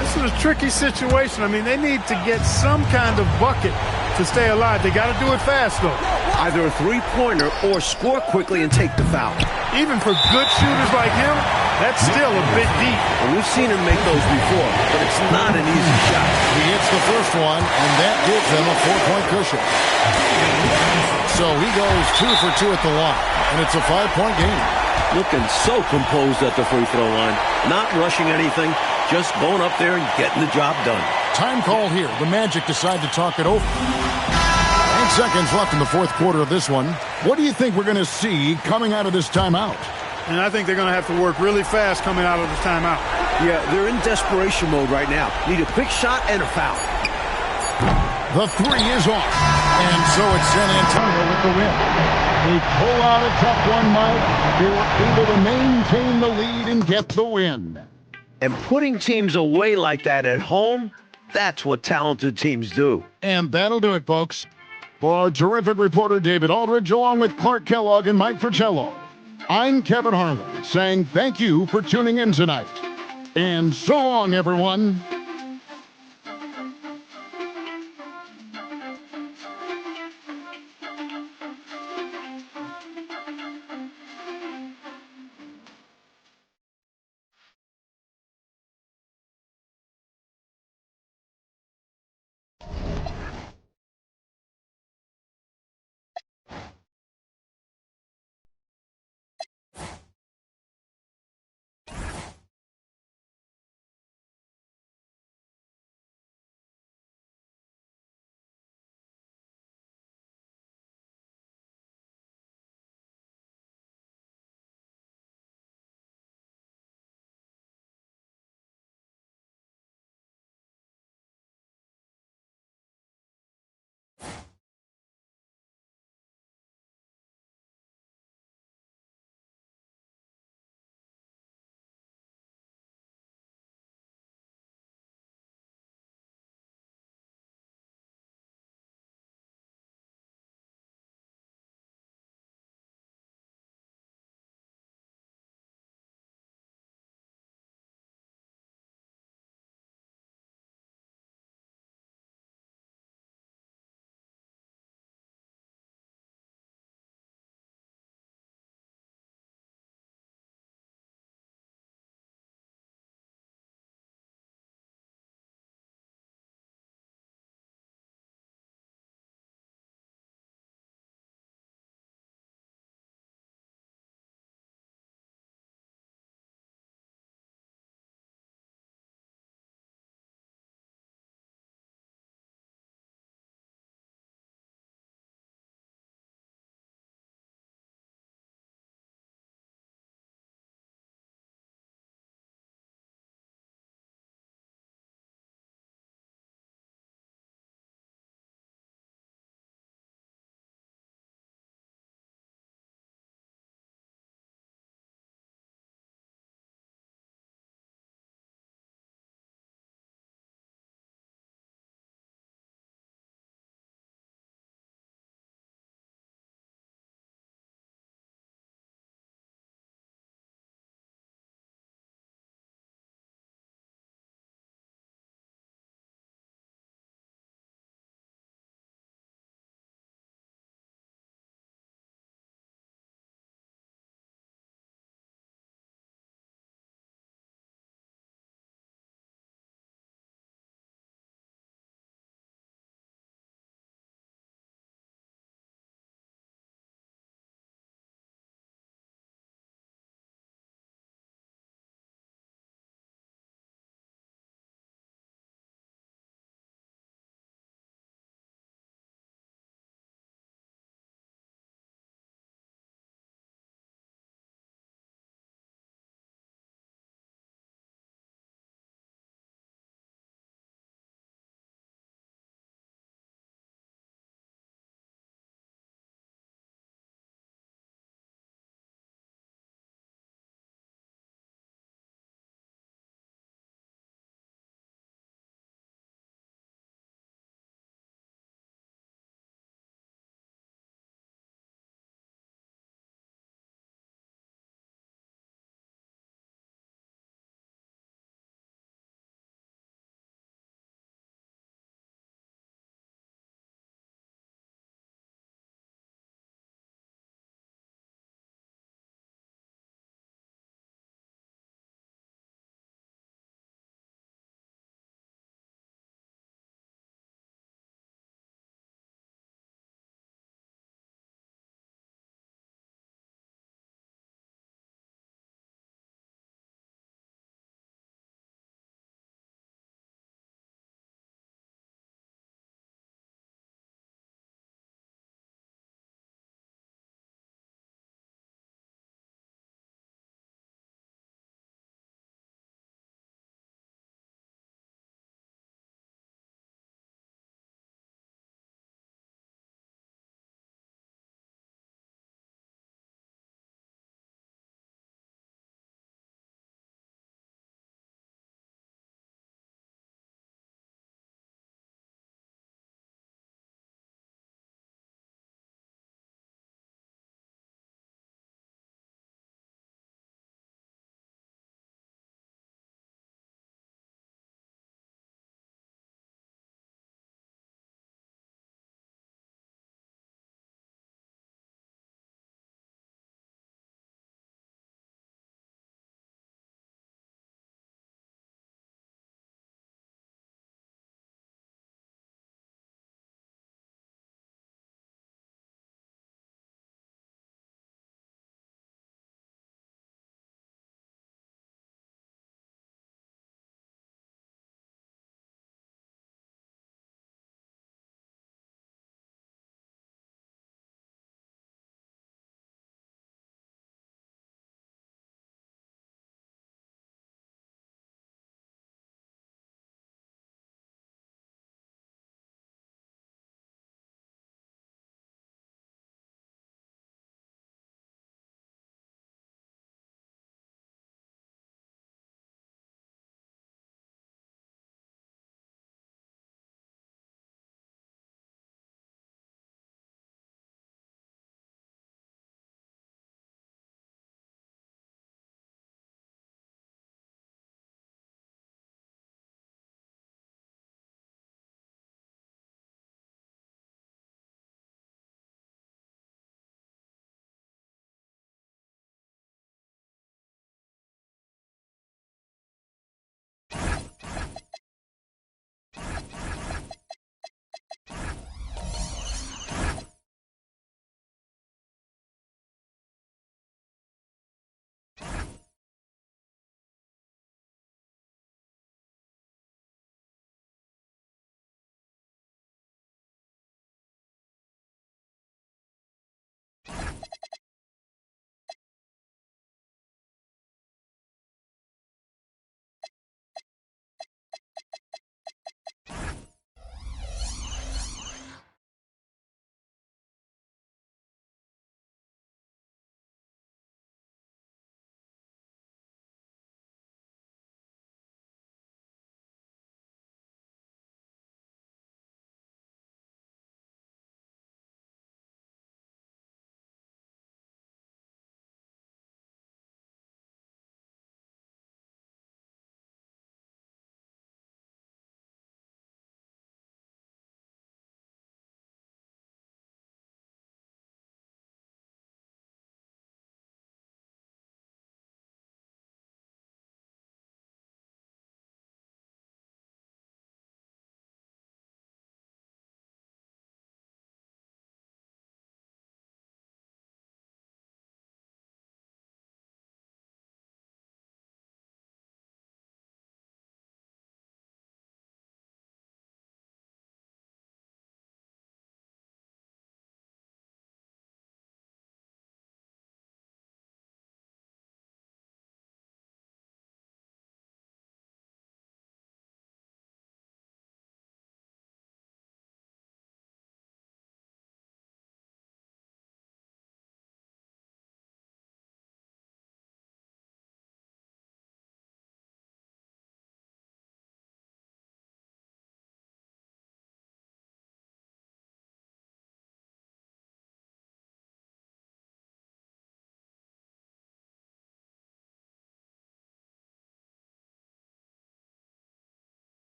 This is a tricky situation. I mean, they need to get some kind of bucket to stay alive. They got to do it fast, though. Either a three-pointer or score quickly and take the foul. Even for good shooters like him, that's still a bit deep. And we've seen him make those before, but it's not an easy shot. He hits the first one, and that gives them a 4-point cushion. So he goes 2 for 2 at the line, and it's a 5-point game. Looking so composed at the free throw line. Not rushing anything, just going up there and getting the job done. Time call here. The Magic decide to talk it over. 9 seconds left in the fourth quarter of this one. What do you think we're going to see coming out of this timeout? And I think they're going to have to work really fast coming out of the timeout. Yeah, they're in desperation mode right now. Need a quick shot and a foul. The 3 is off. And so it's San Antonio with the win. They pull out a tough one, Mike. They were able to maintain the lead and get the win. And putting teams away like that at home, that's what talented teams do. And that'll do it, folks. For our terrific reporter, David Aldridge, along with Clark Kellogg and Mike Fratello, I'm Kevin Harlan, saying thank you for tuning in tonight. And so long, everyone.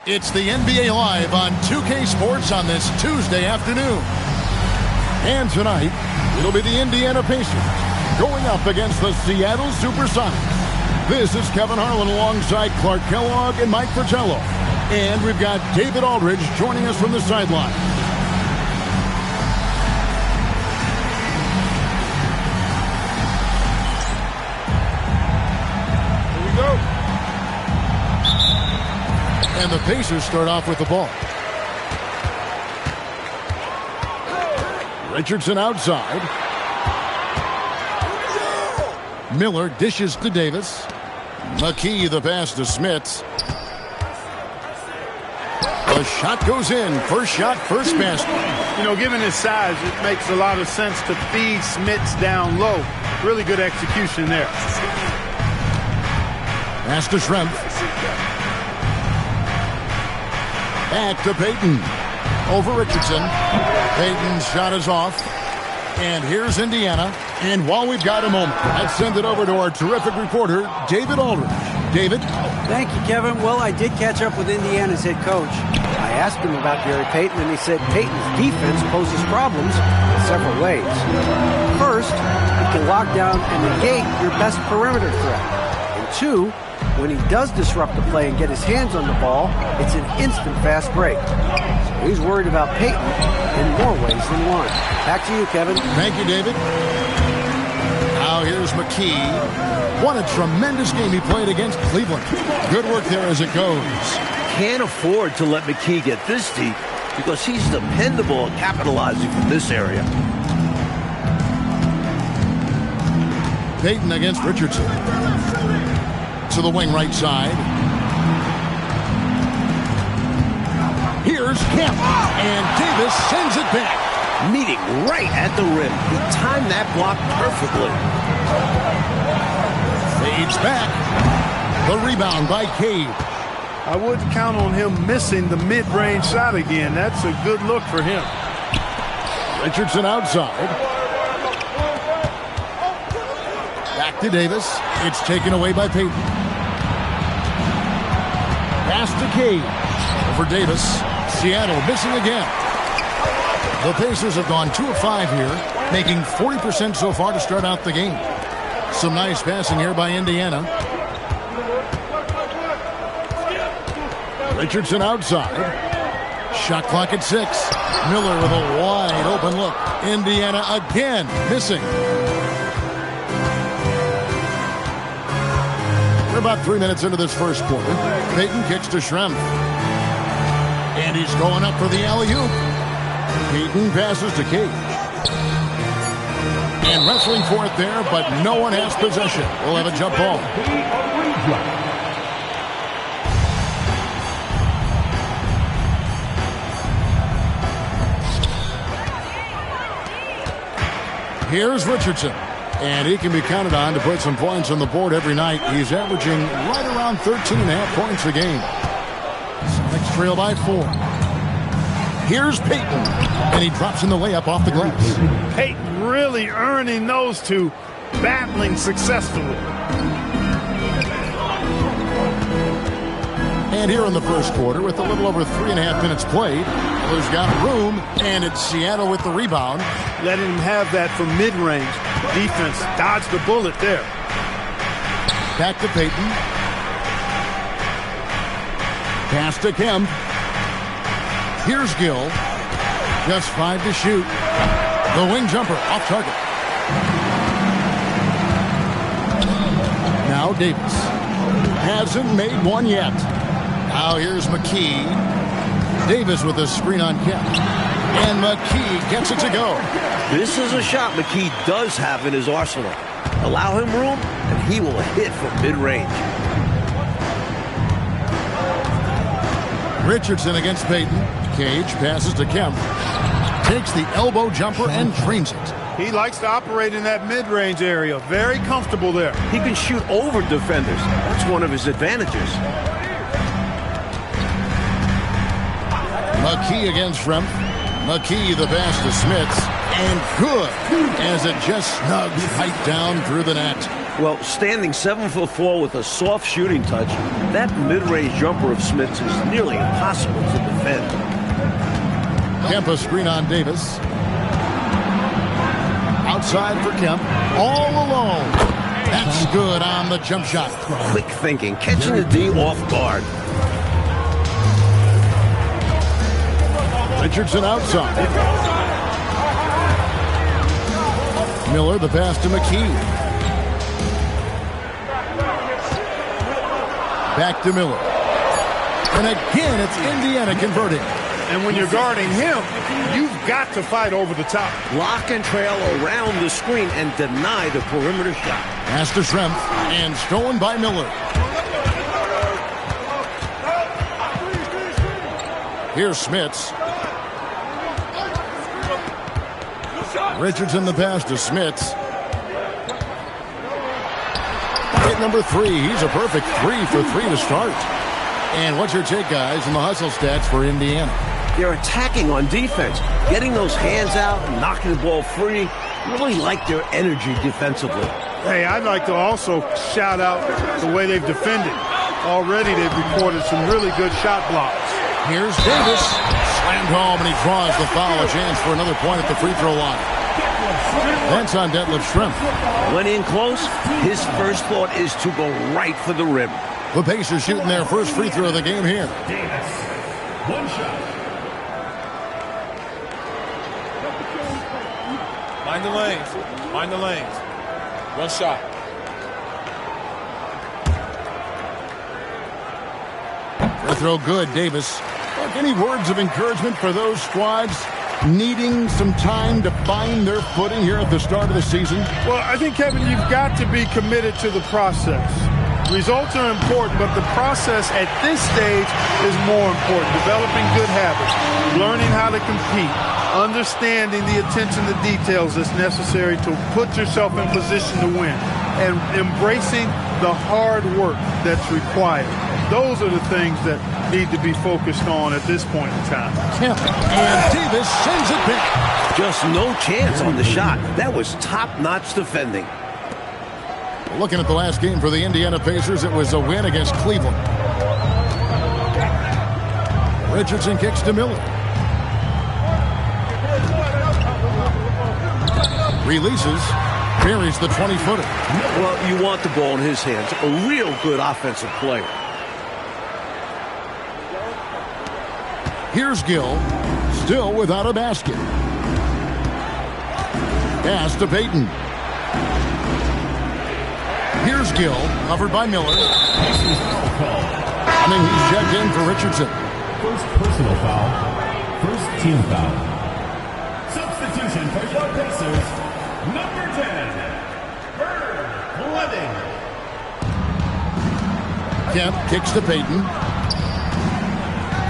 It's the NBA Live on 2K Sports on this Tuesday afternoon. And tonight, it'll be the Indiana Pacers going up against the Seattle Supersonics. This is Kevin Harlan alongside Clark Kellogg and Mike Fratello. And we've got David Aldridge joining us from the sideline. And the Pacers start off with the ball. Richardson outside. Miller dishes to Davis. McKee the pass to Smits. The shot goes in. First shot, first basket. You know, given his size, it makes a lot of sense to feed Smits down low. Really good execution there. Pass to Schrempf. Back to Payton. Over Richardson. Payton's shot is off. And here's Indiana. And while we've got a moment, let's send it over to our terrific reporter, David Aldridge. David? Thank you, Kevin. Well, I did catch up with Indiana's head coach. I asked him about Gary Payton, and he said Payton's defense poses problems in several ways. First, he can lock down and negate your best perimeter threat. And two, when he does disrupt the play and get his hands on the ball, it's an instant fast break. So he's worried about Payton in more ways than one. Back to you, Kevin. Thank you, David. Now here's McKee. What a tremendous game he played against Cleveland. Good work there as it goes. Can't afford to let McKee get this deep because he's dependable at capitalizing from this area. Payton against Richardson. To the wing right side. Here's Kemp. And Davis sends it back. Meeting right at the rim. He timed that block perfectly. Fades back. The rebound by Cade. I wouldn't count on him missing the mid-range shot again. That's a good look for him. Richardson outside. Back to Davis. It's taken away by Payton. Pass to Cade. Over Davis. Seattle missing again. The Pacers have gone 2 of 5 here, making 40% so far to start out the game. Some nice passing here by Indiana. Richardson outside. Shot clock at 6. Miller with a wide open look. Indiana again missing. We're about 3 minutes into this first quarter. Payton kicks to Schrempf. And he's going up for the alley-oop. Payton passes to Cage. And wrestling for it there, but no one has possession. We'll have a jump ball. Here's Richardson. And he can be counted on to put some points on the board every night. He's averaging right around 13.5 points a game. Sonics trail by 4. Here's Payton. And he drops in the layup off the glass. Payton really earning those two, battling successfully. And here in the first quarter, with a little over 3.5 minutes played, Miller's got room, and it's Seattle with the rebound. Letting him have that from mid-range. Defense dodged the bullet there. Back to Payton. Pass to Kemp. Here's Gill. Just 5 to shoot. The wing jumper off target. Now Davis. Hasn't made one yet. Now here's McKee. Davis with a screen on Kemp. And McKee gets it to go. This is a shot McKee does have in his arsenal. Allow him room, and he will hit from mid-range. Richardson against Payton. Cage passes to Kemp. Takes the elbow jumper and drains it. He likes to operate in that mid-range area. Very comfortable there. He can shoot over defenders. That's one of his advantages. McKee against Schrempf. McKee the pass to Smits. And good, as it just snugs right down through the net. Well, standing 7'4" with a soft shooting touch, that mid-range jumper of Smith's is nearly impossible to defend. Kemp a screen on Davis. Outside for Kemp. All alone. That's good on the jump shot. Quick thinking, catching the D off guard. Richardson outside. Miller the pass to McKee. Back to Miller. And again, it's Indiana converting. And when you're guarding him, you've got to fight over the top. Lock and trail around the screen and deny the perimeter shot. Pass to Schrempf and stolen by Miller. Here's Smits. Richardson the pass to Smits. Hit number 3. He's a perfect 3 for 3 to start. And what's your take, guys, in the hustle stats for Indiana? They're attacking on defense, getting those hands out, knocking the ball free. Really like their energy defensively. Hey, I'd like to also shout out the way they've defended. Already they've recorded some really good shot blocks. Here's Davis. Slammed home, and he draws the foul. A chance for another point at the free throw line. That's on Detlef Schrempf. When in close, his first thought is to go right for the rim. The Pacers shooting their first free throw of the game here. Davis. One shot. Mind the lanes. Mind the lanes. One shot. Free throw good, Davis. Look, any words of encouragement for those squads needing some time to find their footing here at the start of the season? Well, I think, Kevin, you've got to be committed to the process. Results are important, but the process at this stage is more important. Developing good habits, learning how to compete, understanding the attention to details that's necessary to put yourself in position to win, and embracing the hard work that's required. Those are the things that need to be focused on at this point in time. Kemp and Davis sends it back. Just no chance on the shot. That was top-notch defending. Looking at the last game for the Indiana Pacers, it was a win against Cleveland. Richardson kicks to Miller. Releases. Buries the 20-footer. Well, you want the ball in his hands. A real good offensive player. Here's Gill. Still without a basket. Pass to Payton. Here's Gill, covered by Miller. And then he's checked in for Richardson. First personal foul. First team foul. Substitution for your Pacers. Number 10, Herb Fleming. Kemp kicks to Payton.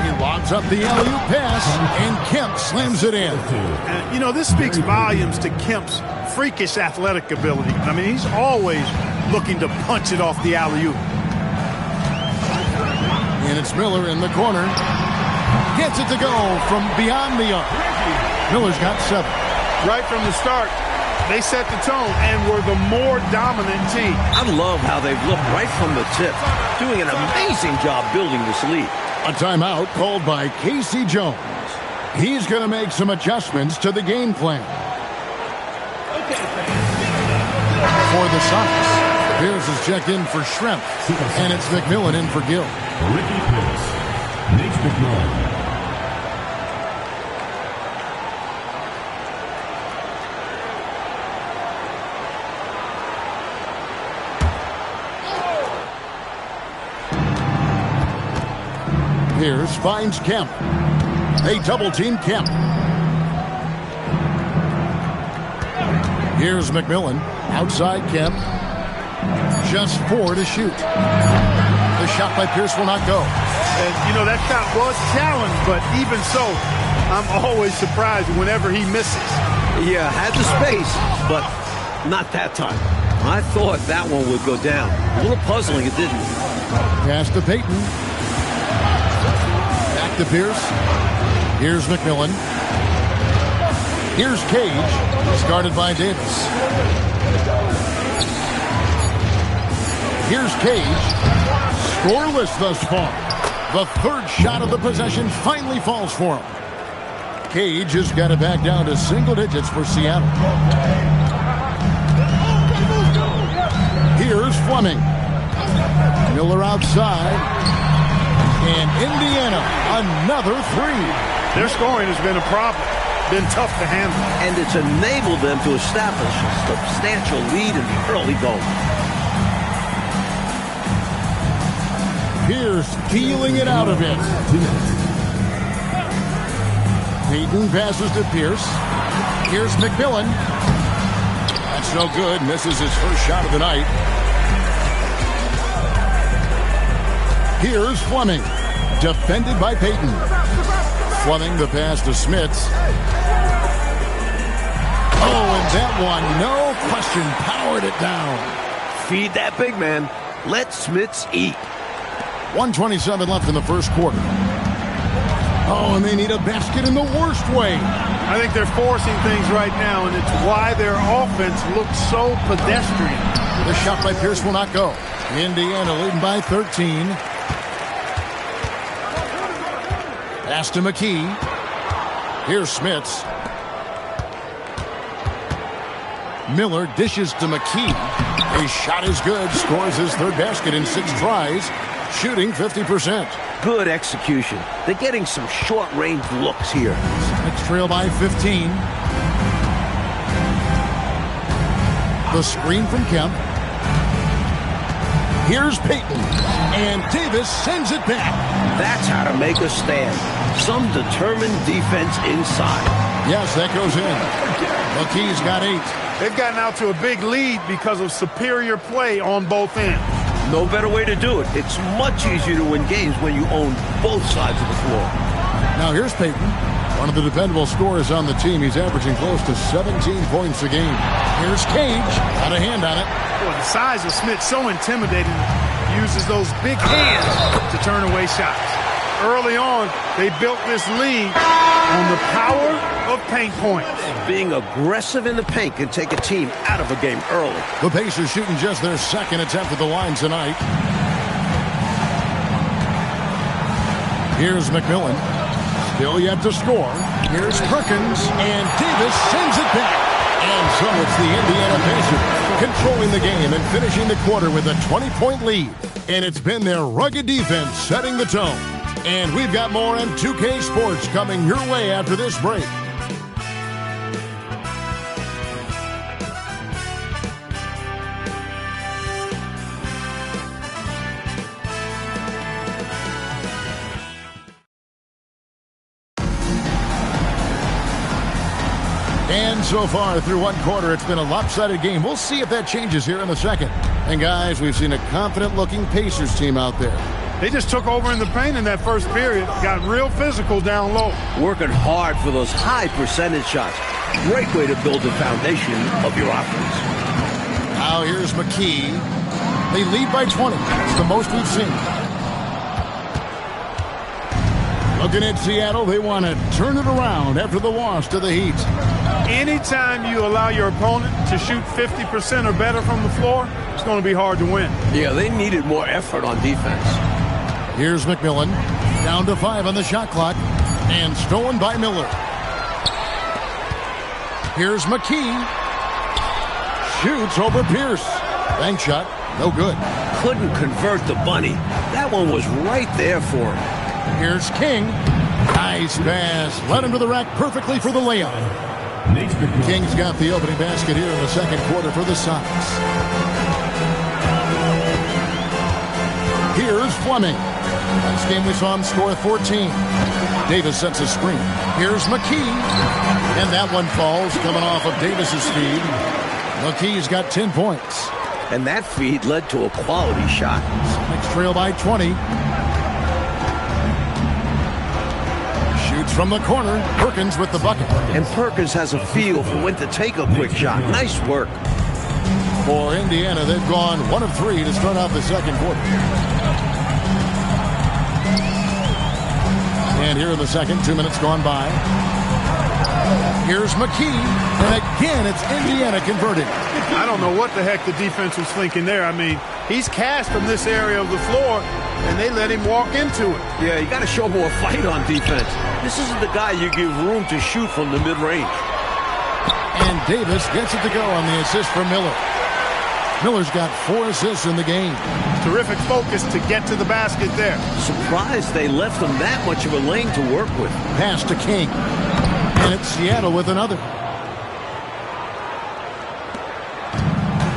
He lobs up the alley-oop pass, and Kemp slams it in. And, you know, this speaks volumes to Kemp's freakish athletic ability. I mean, he's always looking to punch it off the alley-oop. And it's Miller in the corner. Gets it to go from beyond the arc. Miller's got 7. Right from the start, they set the tone and were the more dominant team. I love how they've looked right from the tip, doing an amazing job building this lead. A timeout called by Casey Jones. He's going to make some adjustments to the game plan. For the Sox, Pierce is checked in for Schrempf, and it's McMillan in for Gill. Ricky Pierce. Nate McMillan. Pierce finds Kemp. They double-team Kemp. Here's McMillan. Outside Kemp. Just 4 to shoot. The shot by Pierce will not go. And, you know, that shot was challenged, but even so, I'm always surprised whenever he misses. Yeah, had the space, but not that time. I thought that one would go down. A little puzzling, it didn't. Pass to Payton. Back to Pierce. Here's McMillan. Here's Cage. Started by Davis. Here's Cage. Scoreless thus far. The third shot of the possession finally falls for him. Cage has got it back down to single digits for Seattle. Here's Fleming. Miller outside. And Indiana, another three. Their scoring has been a problem. Been tough to handle. And it's enabled them to establish a substantial lead in the early going. Pierce dealing it out of it. Payton passes to Pierce. Here's McMillan. That's no good. Misses his first shot of the night. Here's Fleming. Defended by Payton. Fleming the pass to Smits. Oh, and that one, no question, powered it down. Feed that big man. Let Smits eat. 1:27 left in the first quarter. Oh, and they need a basket in the worst way. I think they're forcing things right now, and it's why their offense looks so pedestrian. The shot by Pierce will not go. Indiana leading by 13. Pass to McKee. Here's Smits. Miller dishes to McKee. His shot is good. Scores his third basket in 6 tries. Shooting 50%. Good execution. They're getting some short-range looks here. Smits trail by 15. The screen from Kemp. Here's Payton. And Davis sends it back. That's how to make a stand. Some determined defense inside. Yes, that goes in. McKee's got 8. They've gotten out to a big lead because of superior play on both ends. No better way to do it. It's much easier to win games when you own both sides of the floor. Now here's Payton, one of the dependable scorers on the team. He's averaging close to 17 points a game. Here's Cage, got a hand on it. Boy, the size of Smith so intimidating. Uses those big hands to turn away shots. Early on, they built this lead on the power of paint points. Being aggressive in the paint can take a team out of a game early. The Pacers shooting just their second attempt at the line tonight. Here's McMillan. Still yet to score. Here's Perkins, and Davis sends it back. And so it's the Indiana Pacers controlling the game and finishing the quarter with a 20-point lead. And it's been their rugged defense setting the tone. And we've got more on 2K Sports coming your way after this break. And so far through one quarter, it's been a lopsided game. We'll see if that changes here in the second. And guys, we've seen a confident-looking Pacers team out there. They just took over in the paint in that first period. Got real physical down low. Working hard for those high percentage shots. Great way to build the foundation of your offense. Now here's McKee. They lead by 20. It's the most we've seen. Looking at Seattle, they want to turn it around after the loss to the Heat. Anytime you allow your opponent to shoot 50% or better from the floor, it's going to be hard to win. Yeah, they needed more effort on defense. Here's McMillan. Down to 5 on the shot clock. And stolen by Miller. Here's McKee. Shoots over Pierce. Bank shot. No good. Couldn't convert the bunny. That one was right there for him. Here's King. Nice pass. Led him to the rack perfectly for the layup. King's got the opening basket here in the second quarter for the Sonics. Here's Fleming. Last game we saw him score 14. Davis sets a screen. Here's McKee. And that one falls, coming off of Davis's feed. McKee's got 10 points. And that feed led to a quality shot. Sonics trail by 20. Shoots from the corner. Perkins with the bucket. And Perkins has a feel for when to take a quick shot. Nice work. For Indiana, they've gone 1 of 3 to start out the second quarter. And here in the second, 2 minutes gone by. Here's McKee, and again, it's Indiana converting. I don't know what the heck the defense was thinking there. I mean, He's cast from this area of the floor, and they let him walk into it. Yeah, you got to show more fight on defense. This isn't the guy you give room to shoot from the mid-range. And Davis gets it to go on the assist from Miller. Miller's got 4 assists in the game. Terrific focus to get to the basket there. Surprised they left him that much of a lane to work with. Pass to King. And it's Seattle with another.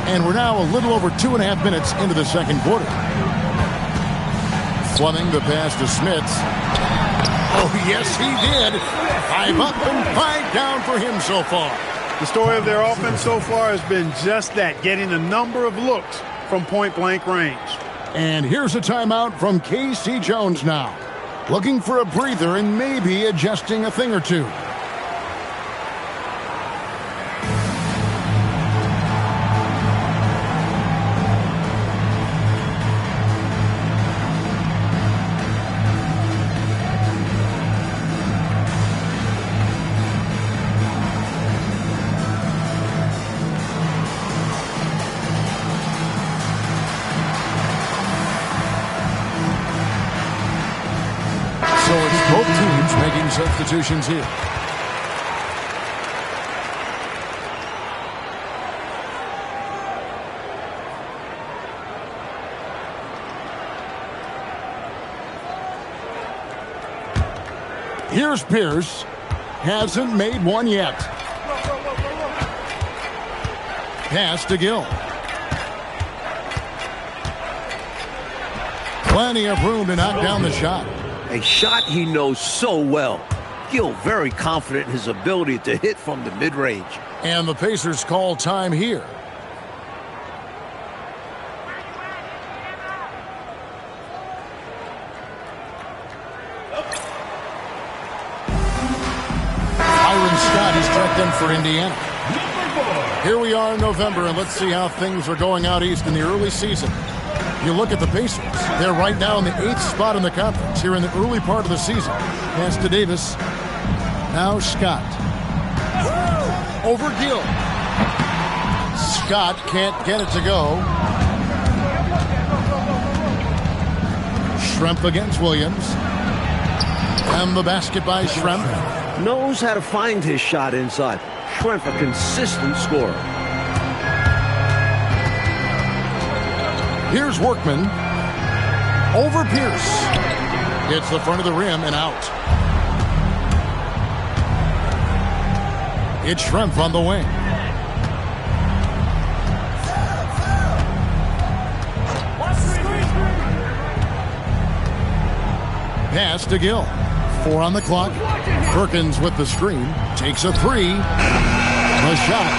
And we're now a little over 2.5 minutes into the second quarter. Fleming the pass to Smits. Oh, yes, he did. 5 up and 5 down for him so far. The story of their offense so far has been just that, getting a number of looks from point-blank range. And here's a timeout from K.C. Jones now. Looking for a breather and maybe adjusting a thing or two. Substitutions here. Here's Pierce. Hasn't made one yet. Pass to Gill. Plenty of room to knock down the shot. A shot he knows so well. Gill very confident in his ability to hit from the mid-range. And the Pacers call time here. Byron Scott is checked in for Indiana. Here we are in November, and let's see how things are going out east in the early season. You look at the Pacers. They're right now in the 8th spot in the conference here in the early part of the season. Pass to Davis. Now Scott. Over Gill. Scott can't get it to go. Schrempf against Williams. And the basket by Schrempf. Knows how to find his shot inside. Schrempf, a consistent scorer. Here's Workman. Over Pierce. Hits the front of the rim and out. It's Schrempf on the wing. Pass to Gill. 4 on the clock. Perkins with the screen. Takes a 3. The shot.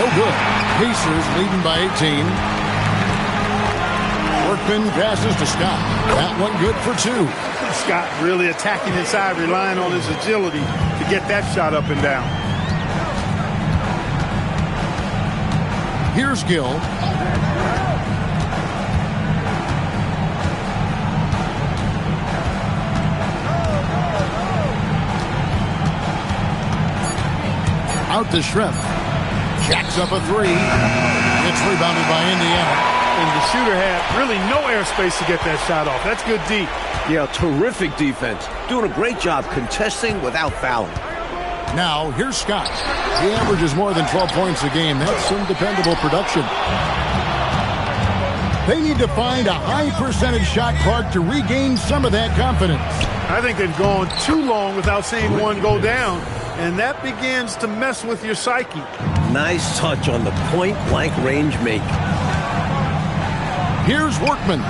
No good. Pacers leading by 18. Workman passes to Scott. That one good for 2. Scott really attacking inside, relying on his agility to get that shot up and down. Here's Gill. Out to Schrempf. Jacks up a 3. It's rebounded by Indiana. And the shooter had really no airspace to get that shot off. That's good deep. Yeah, terrific defense. Doing a great job contesting without fouling. Now, here's Scott. He averages more than 12 points a game. That's some dependable production. They need to find a high percentage shot, Clark, to regain some of that confidence. I think they've gone too long without seeing one go down, and that begins to mess with your psyche. Nice touch on the point-blank range make. Here's Workman.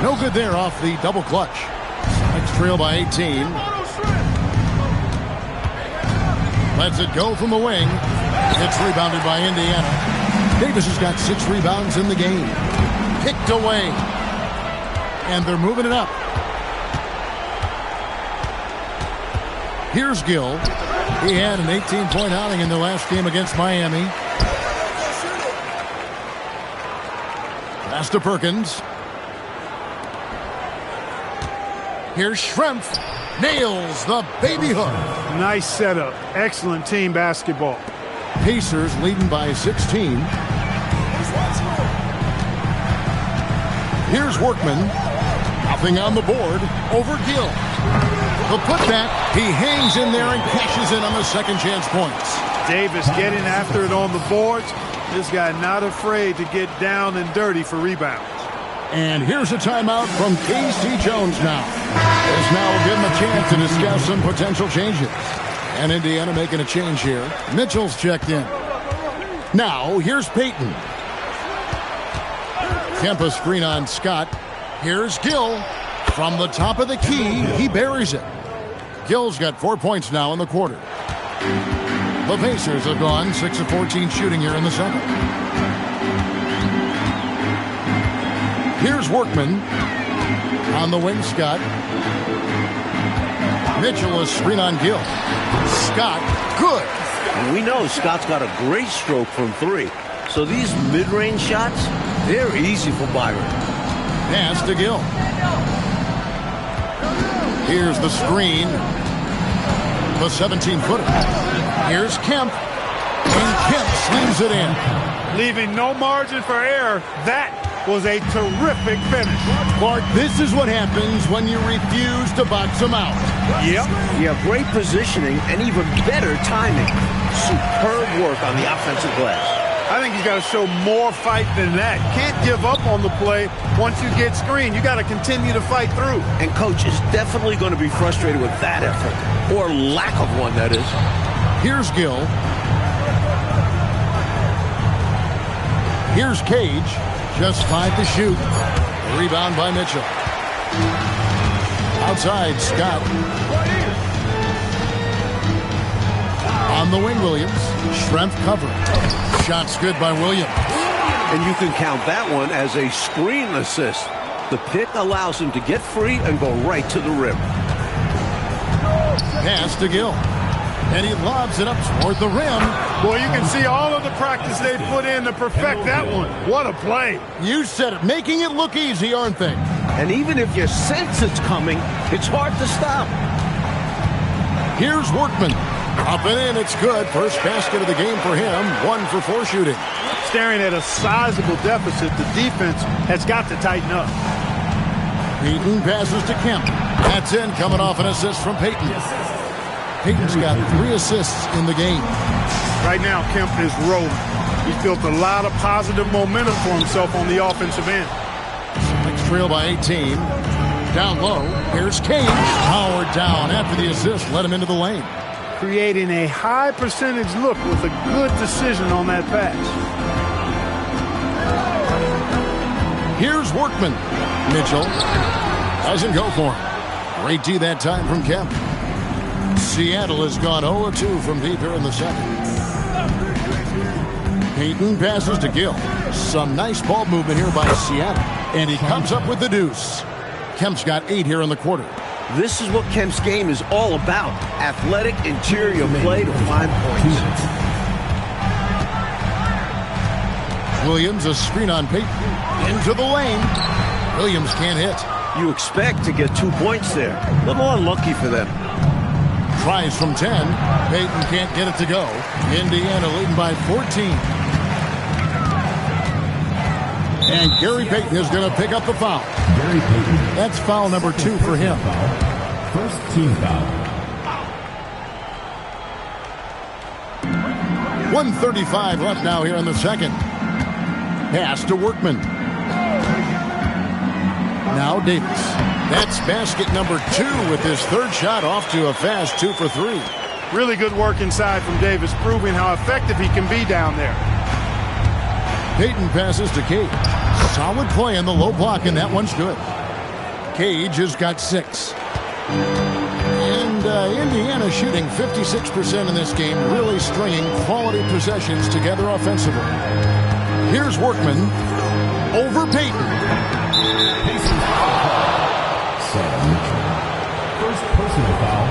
No good there off the double clutch. Next trail by 18. Lets it go from the wing. It's rebounded by Indiana. Davis has got 6 rebounds in the game. Picked away. And they're moving it up. Here's Gill. He had an 18-point outing in the last game against Miami. Pass to Perkins. Here's Schrempf. Nails the baby hook. Nice setup. Excellent team basketball. Pacers leading by 16. Here's Workman. Nothing on the board over Gill. The putback, he hangs in there and cashes in on the second chance points. Davis getting after it on the boards. This guy not afraid to get down and dirty for rebounds. And here's a timeout from K.C. Jones now. This now will give him a chance to discuss some potential changes. And Indiana making a change here. Mitchell's checked in. Now, here's Payton. Kemp a screen on Scott. Here's Gill. From the top of the key, he buries it. Gill's got 4 points now in the quarter. The Pacers have gone 6 of 14 shooting here in the second. Here's Workman. On the wing, Scott. Mitchell a screen on Gill. Scott, good. We know Scott's got a great stroke from three. So these mid-range shots, they're easy for Byron. Pass to Gill. Here's the screen. The 17-footer. Here's Kemp. And Kemp slings it in. Leaving no margin for error. That was a terrific finish. Clark, this is what happens when you refuse to box them out. Yep. Yeah, great positioning and even better timing. Superb work on the offensive glass. I think he's got to show more fight than that. Can't give up on the play once you get screened. You got to continue to fight through. And Coach is definitely going to be frustrated with that effort. Or lack of one, that is. Here's Gill. Here's Cage. Just 5 to shoot. Rebound by Mitchell. Outside, Scott. On the wing, Williams. Schrempf covering. Shot's good by Williams. And you can count that one as a screen assist. The pick allows him to get free and go right to the rim. Pass to Gill. And he lobs it up toward the rim. Boy, you can see all of the practice they put in to perfect that one. What a play. You said it. Making it look easy, aren't they? And even if you sense it's coming, it's hard to stop. Here's Workman. Up and in, it's good. First basket of the game for him. 1 for 4 shooting. Staring at a sizable deficit, the defense has got to tighten up. Payton passes to Kemp. That's in, coming off an assist from Payton. Payton's got 3 assists in the game. Right now, Kemp is rolling. He's built a lot of positive momentum for himself on the offensive end. Celtics trail by 18. Down low, here's Cage. Powered down after the assist, led him into the lane. Creating a high percentage look with a good decision on that pass. Here's Workman. Mitchell doesn't go for him. Great D that time from Kemp. Seattle has gone 0-2 from deep here in the second. Payton passes to Gill. Some nice ball movement here by Seattle. And he comes up with the deuce. Kemp's got 8 here in the quarter. This is what Kemp's game is all about. Athletic interior play to find points. Williams, a screen on Payton. Into the lane. Williams can't hit. You expect to get 2 points there. A little unlucky for them. Tries from 10. Payton can't get it to go. Indiana leading by 14. And Gary Payton is going to pick up the foul. Gary Payton. That's foul number 2 for him. First team foul. 1:35 left now here in the second. Pass to Workman. Now Davis. That's basket number 2 with his third shot off to a fast 2 for 3. Really good work inside from Davis, proving how effective he can be down there. Payton passes to Cage. Solid play in the low block, and that one's good. Cage has got 6. And Indiana shooting 56% in this game, really stringing quality possessions together offensively. Here's Workman over Payton. First personal foul.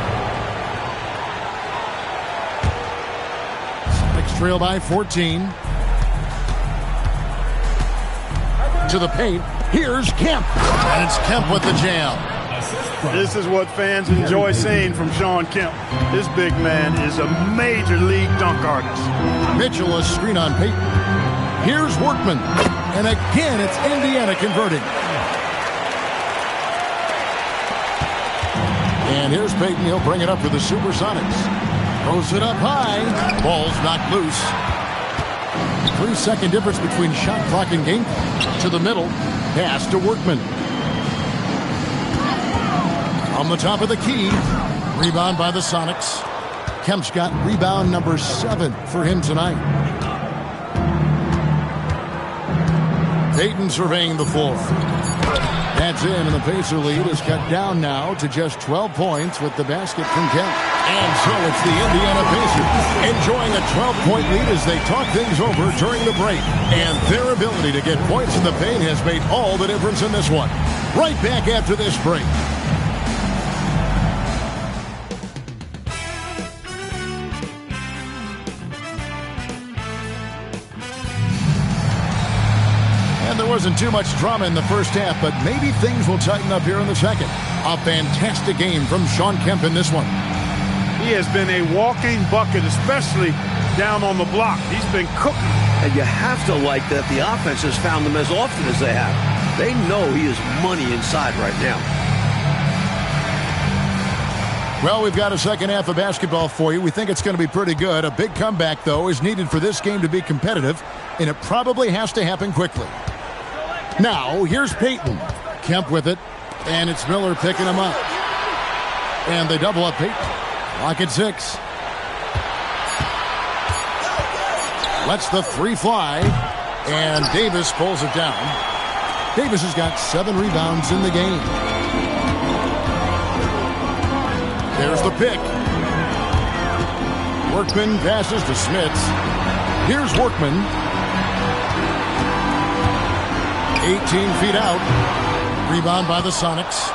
Celtics trail by 14. To the paint. Here's Kemp. And it's Kemp with the jam. This is what fans enjoy seeing from Shawn Kemp. This big man is a major league dunk artist. Mitchell a screen on Payton. Here's Workman. And again, it's Indiana converting. And here's Payton. He'll bring it up for the Supersonics. Throws it up high. Ball's knocked loose. 3-second difference between shot clock and game clock. To the middle. Pass to Workman. On the top of the key. Rebound by the Sonics. Kemp's got rebound number 7 for him tonight. Payton surveying the floor. That's in, and the Pacer lead is cut down now to just 12 points with the basket from Kemp. And so it's the Indiana Pacers enjoying a 12-point lead as they talk things over during the break. And their ability to get points in the paint has made all the difference in this one. Right back after this break. There wasn't too much drama in the first half, but maybe things will tighten up here in the second. A fantastic game from Shawn Kemp in this one. He has been a walking bucket, especially down on the block. He's been cooking. And you have to like that the offense has found him as often as they have. They know he is money inside right now. Well, we've got a second half of basketball for you. We think it's going to be pretty good. A big comeback, though, is needed for this game to be competitive, and it probably has to happen quickly. Now, here's Payton. Kemp with it, and it's Miller picking him up. And they double up Payton. Lock at 6. Lets the 3 fly, and Davis pulls it down. Davis has got 7 rebounds in the game. There's the pick. Workman passes to Smits. Here's Workman. 18 feet out. Rebound by the Sonics.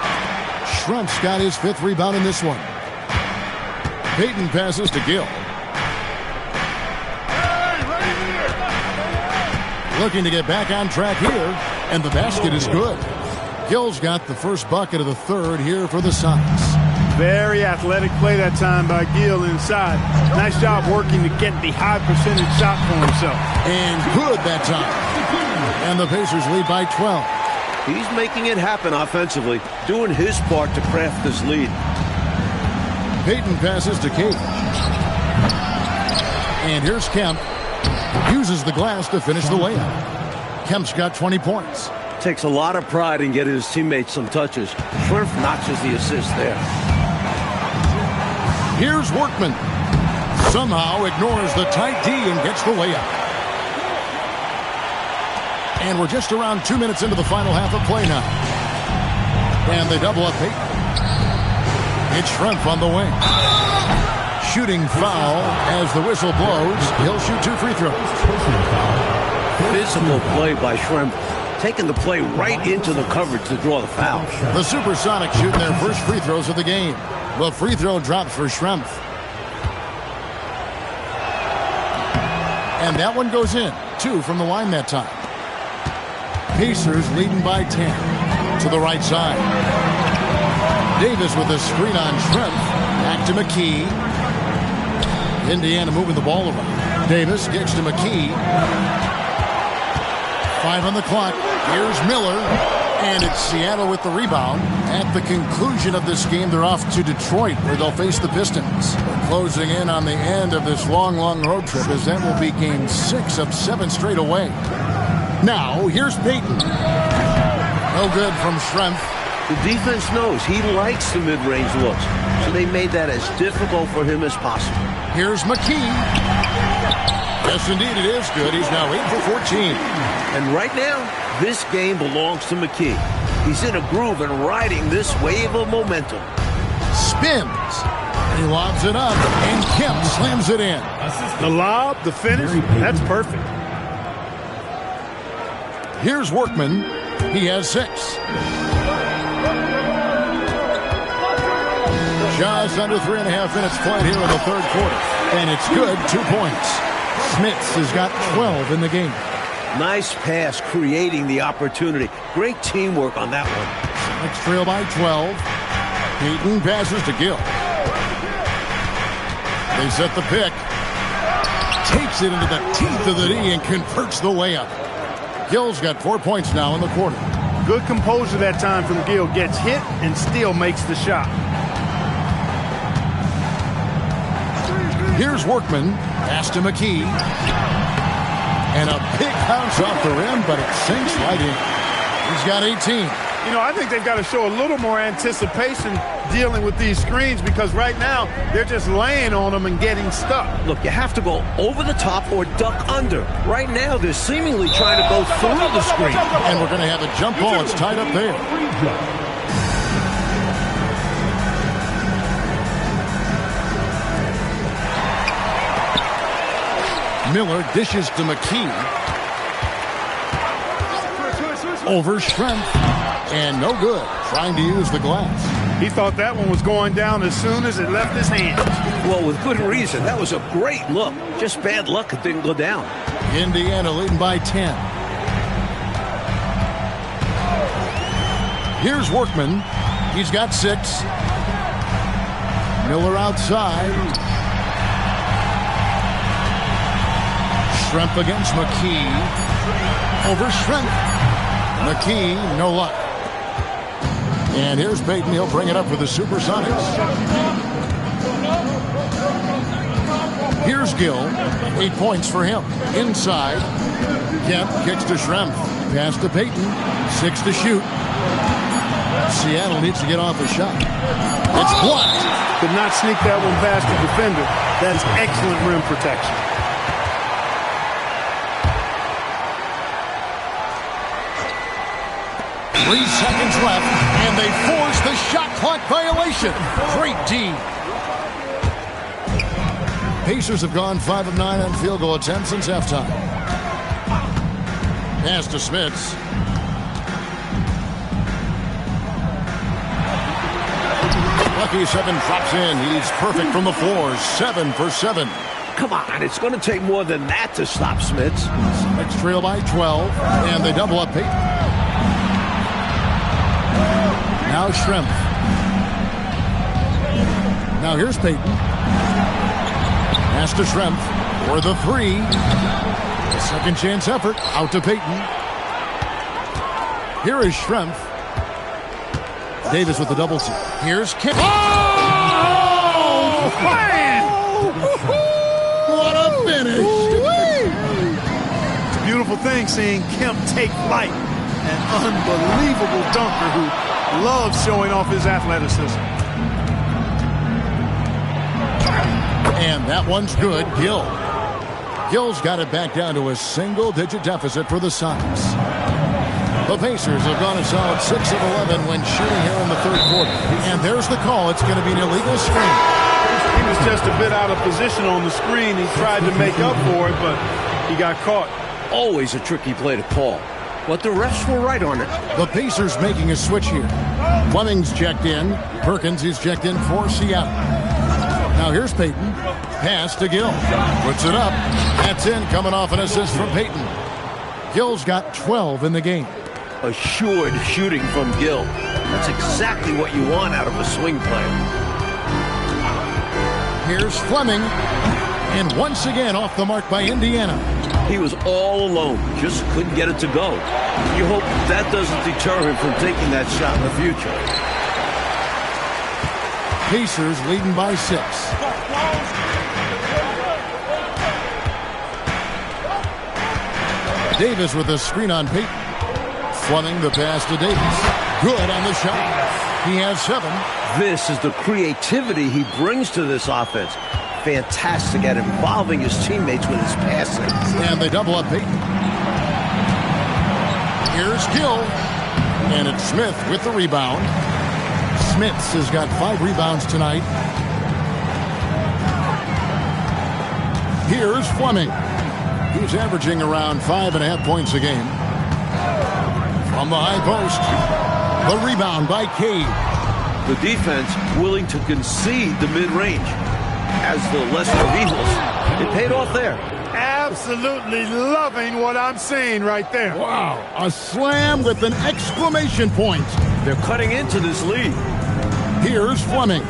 Schrempf's got his 5th rebound in this one. Payton passes to Gill. Looking to get back on track here, and the basket is good. Gill's got the first bucket of the third here for the Sonics. Very athletic play that time by Gill inside. Nice job working to get the high percentage shot for himself. And good that time. And the Pacers lead by 12. He's making it happen offensively, doing his part to craft this lead. Payton passes to Cage. And here's Kemp. Uses the glass to finish the layup. Kemp's got 20 points. Takes a lot of pride in getting his teammates some touches. Schrempf notches the assist there. Here's Workman. Somehow ignores the tight D and gets the layup. And we're just around 2 minutes into the final half of play now. And they double up Payton. It's Schrempf on the wing. Shooting foul as the whistle blows. He'll shoot 2 free throws. Physical play by Schrempf. Taking the play right into the coverage to draw the foul. The Supersonics shooting their first free throws of the game. The free throw drops for Schrempf. And that one goes in. 2 from the line that time. Pacers leading by 10. To the right side. Davis with a screen on Schrempf. Back to McKee. Indiana moving the ball around. Davis gets to McKee. 5 on the clock. Here's Miller. And it's Seattle with the rebound. At the conclusion of this game, they're off to Detroit, where they'll face the Pistons. They're closing in on the end of this long, long road trip, as that will be game 6 of 7 straight away. Now, here's Payton. No good from Schrempf. The defense knows he likes the mid-range looks, so they made that as difficult for him as possible. Here's McKee. Yes, indeed, it is good. He's now 8 for 14. And right now, this game belongs to McKee. He's in a groove and riding this wave of momentum. Spins. He lobs it up, and Kemp slams it in. The lob, the finish, that's perfect. Here's Workman. He has 6. Just under 3.5 minutes played here in the third quarter. And it's good, 2 points. Smits has got 12 in the game. Nice pass, creating the opportunity. Great teamwork on that one. Next trail by 12. Payton passes to Gill. They set the pick. Takes it into the teeth of the D and converts the layup. Gill's got 4 points now in the quarter. Good composure that time from Gill. Gets hit and still makes the shot. Here's Workman. Pass to McKee. And a big bounce off the rim, but it sinks right in. He's got 18. You know, I think they've got to show a little more anticipation dealing with these screens because right now they're just laying on them and getting stuck. Look, you have to go over the top or duck under. Right now, they're seemingly trying to go through the screen. And we're going to have a jump ball. It's tied up there. Miller dishes to McKee. Over Strength. And no good. Trying to use the glass. He thought that one was going down as soon as it left his hand. Well, with good reason. That was a great look. Just bad luck it didn't go down. Indiana leading by 10. Here's Workman. He's got 6. Miller outside. Strength against McKee. Over Strength. McKee, no luck. And here's Payton. He'll bring it up for the Supersonics. Here's Gill. 8 points for him. Inside. Kemp kicks to Schrempf. Pass to Payton. 6 to shoot. Seattle needs to get off a shot. It's blocked. Could not sneak that one past the defender. That's excellent rim protection. Three seconds left, and they force the shot clock violation. Great D. Pacers have gone 5 of 9 on field goal attempts since halftime. Pass to Smits. Lucky 7 drops in. He's perfect from the floor. 7 for 7. Come on, it's going to take more than that to stop Smits. Smits trail by 12, and they double up Payton. Now Schrempf. Now here's Payton. Pass to Schrempf for the 3. A second chance effort. Out to Payton. Here is Schrempf. Davis with the double team. Here's Kemp. Oh, man! What a finish. It's a beautiful thing seeing Kemp take flight. An unbelievable dunker who loves showing off his athleticism. And that one's good. Gill. Gill's got it back down to a single-digit deficit for the Sonics. The Pacers have gone a solid 6 of 11 when shooting here in the third quarter. And there's the call. It's going to be an illegal screen. He was just a bit out of position on the screen. He tried to make up for it, but he got caught. Always a tricky play to call. But the refs were right on it. The Pacers making a switch here. Fleming's checked in. Perkins is checked in for Seattle. Now here's Payton. Pass to Gill. Puts it up. That's in, coming off an assist from Payton. Gill's got 12 in the game. Assured shooting from Gill. That's exactly what you want out of a swing player. Here's Fleming. And once again off the mark by Indiana. He was all alone. Just couldn't get it to go. You hope that doesn't deter him from taking that shot in the future. Pacers leading by 6. Davis with a screen on Payton. Fleming the pass to Davis. Good on the shot. He has 7. This is the creativity he brings to this offense. Fantastic at involving his teammates with his passing. And they double up Payton. Here's Gill. And it's Smith with the rebound. Smits has got 5 rebounds tonight. Here's Fleming. He's averaging around 5.5 points a game. From the high post. The rebound by Cade. The defense willing to concede the mid-range. As the lesser of evils, it paid off there. Absolutely loving what I'm seeing right there. Wow, a slam with an exclamation point. They're cutting into this lead. Here's Fleming.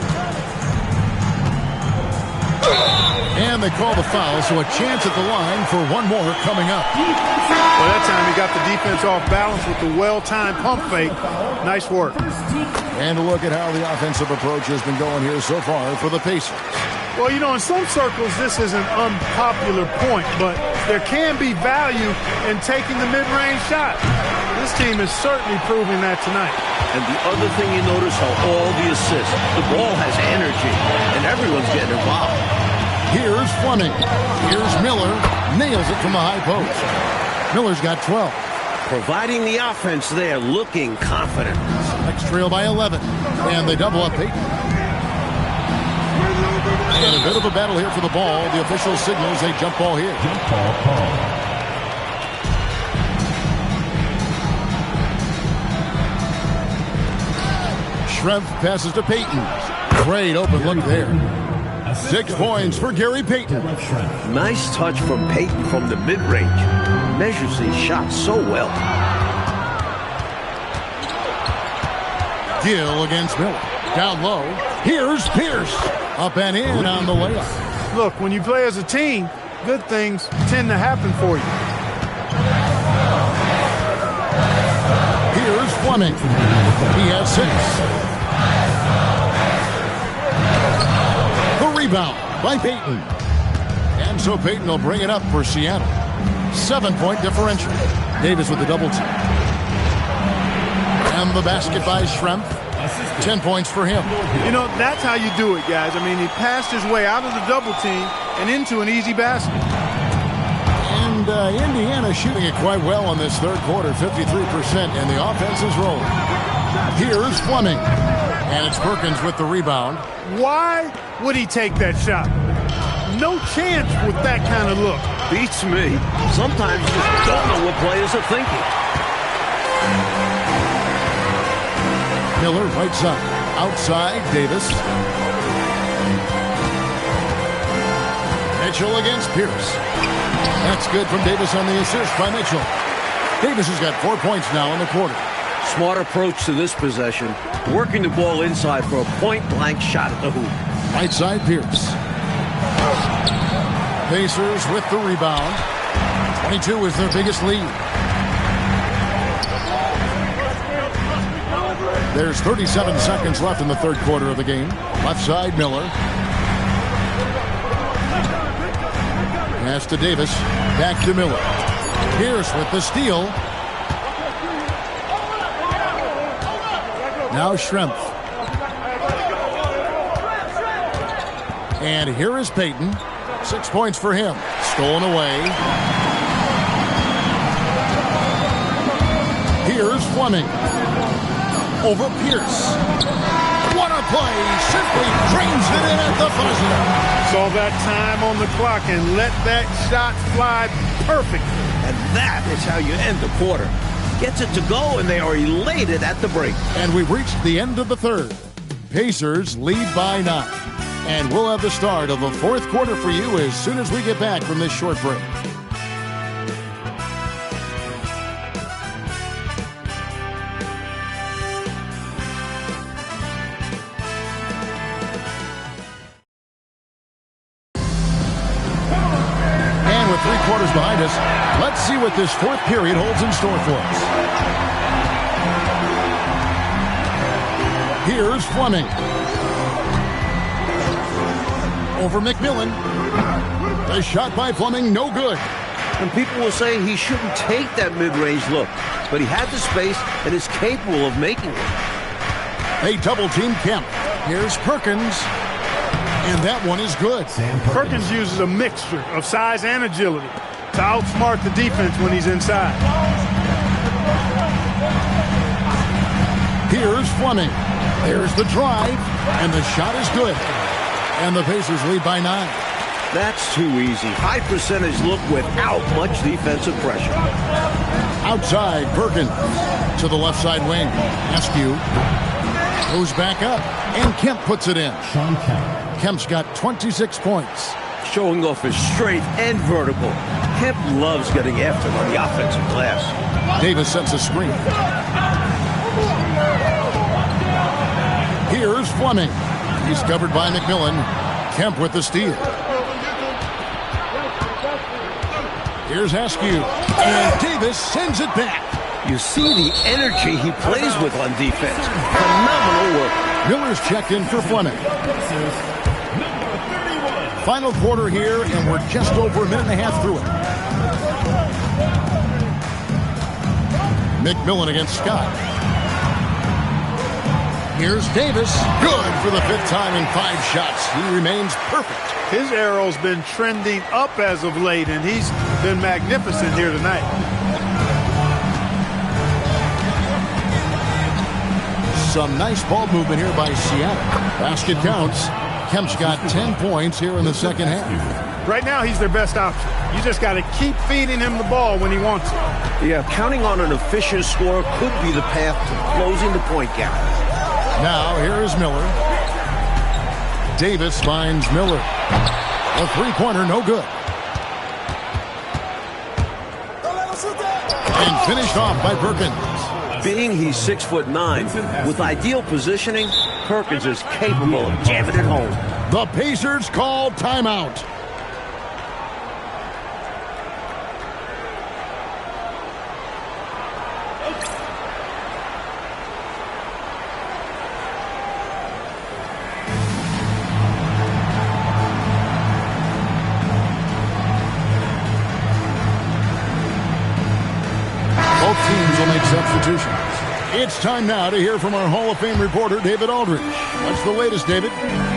And they call the foul, so a chance at the line for one more coming up. Well, that time he got the defense off balance with the well-timed pump fake. Nice work. And a look at how the offensive approach has been going here so far for the Pacers. Well, you know, in some circles, this is an unpopular point, but there can be value in taking the mid-range shot. This team is certainly proving that tonight. And the other thing you notice are all the assists. The ball has energy, and everyone's getting involved. Here's Fleming. Here's Miller. Nails it from the high post. Miller's got 12. Providing the offense there, looking confident. Next trail by 11. And they double up Payton. And a bit of a battle here for the ball. The official signals a jump ball here. Jump ball call. Schrempf passes to Payton. Great open look there. 6 points for Gary Payton. Nice touch from Payton from the mid-range. Measures these shots so well. Gill against Miller. Down low. Here's Pierce. Up and in on the layup. Look, when you play as a team, good things tend to happen for you. Here's Fleming. He has 6. The rebound by Payton. And so Payton will bring it up for Seattle. 7-point differential. Davis with the double team. And the basket by Schrempf. 10 points for him. You know, that's how you do it, guys. I mean, he passed his way out of the double team and into an easy basket. And Indiana shooting it quite well in this third quarter, 53%, and the offense is rolling. Here's Fleming. And it's Perkins with the rebound. Why would he take that shot? No chance with that kind of look. Beats me. Sometimes you just don't know what players are thinking. Miller right side. Outside, Davis. Mitchell against Pierce. That's good from Davis on the assist by Mitchell. Davis has got 4 points now in the quarter. Smart approach to this possession. Working the ball inside for a point-blank shot at the hoop. Right side, Pierce. Pacers with the rebound. 22 is their biggest lead. There's 37 seconds left in the third quarter of the game. Left side, Miller. Pass to Davis. Back to Miller. Pierce with the steal. Now Schrempf. And here is Payton. 6 points for him. Stolen away. Here's Fleming. Over Pierce. What a play. Simply drains it in at the buzzer. Saw that time on the clock and let that shot fly perfect. And that is how you end the quarter. Gets it to go, and they are elated at the break. And we've reached the end of the third. Pacers lead by 9. And we'll have the start of the fourth quarter for you as soon as we get back from this short break. And with 3 quarters behind us, let's see what this fourth period holds in store for us. Here's Fleming. Over McMillan. The shot by Fleming, no good. And people will say he shouldn't take that mid-range look, but he had the space and is capable of making it. They double-team Kemp. Here's Perkins. And that one is good. Perkins uses a mixture of size and agility to outsmart the defense when he's inside. Here's Fleming. There's the drive, and the shot is good. And the Pacers lead by 9. That's too easy. High percentage look without much defensive pressure. Outside, Perkins to the left side wing. Askew goes back up, and Kemp puts it in. Shawn Kemp. Kemp's got 26 points. Showing off his strength and vertical. Kemp loves getting after him on the offensive glass. Davis sets a screen. Here's Fleming. He's covered by McMillan. Kemp with the steal. Here's Askew. And Davis sends it back. You see the energy he plays with on defense. Phenomenal work. Miller's checked in for Fleming. Number 31. Final quarter here, and we're just over a minute and a half through it. McMillan against Scott. Here's Davis. Good for the 5th time in 5 shots. He remains perfect. His arrow's been trending up as of late, and he's been magnificent here tonight. Some nice ball movement here by Seattle. Basket counts. Kemp's got 10 points here in the second half. Right now, he's their best option. You just got to keep feeding him the ball when he wants it. Yeah, counting on an efficient scorer could be the path to closing the point gap. Now, here is Miller. Davis finds Miller. A three-pointer, no good. And finished off by Perkins. Being he's 6'9", with ideal positioning, Perkins is capable of jamming it home. The Pacers call timeout. Both teams will make substitutions. It's time now to hear from our Hall of Fame reporter, David Aldridge. What's the latest, David?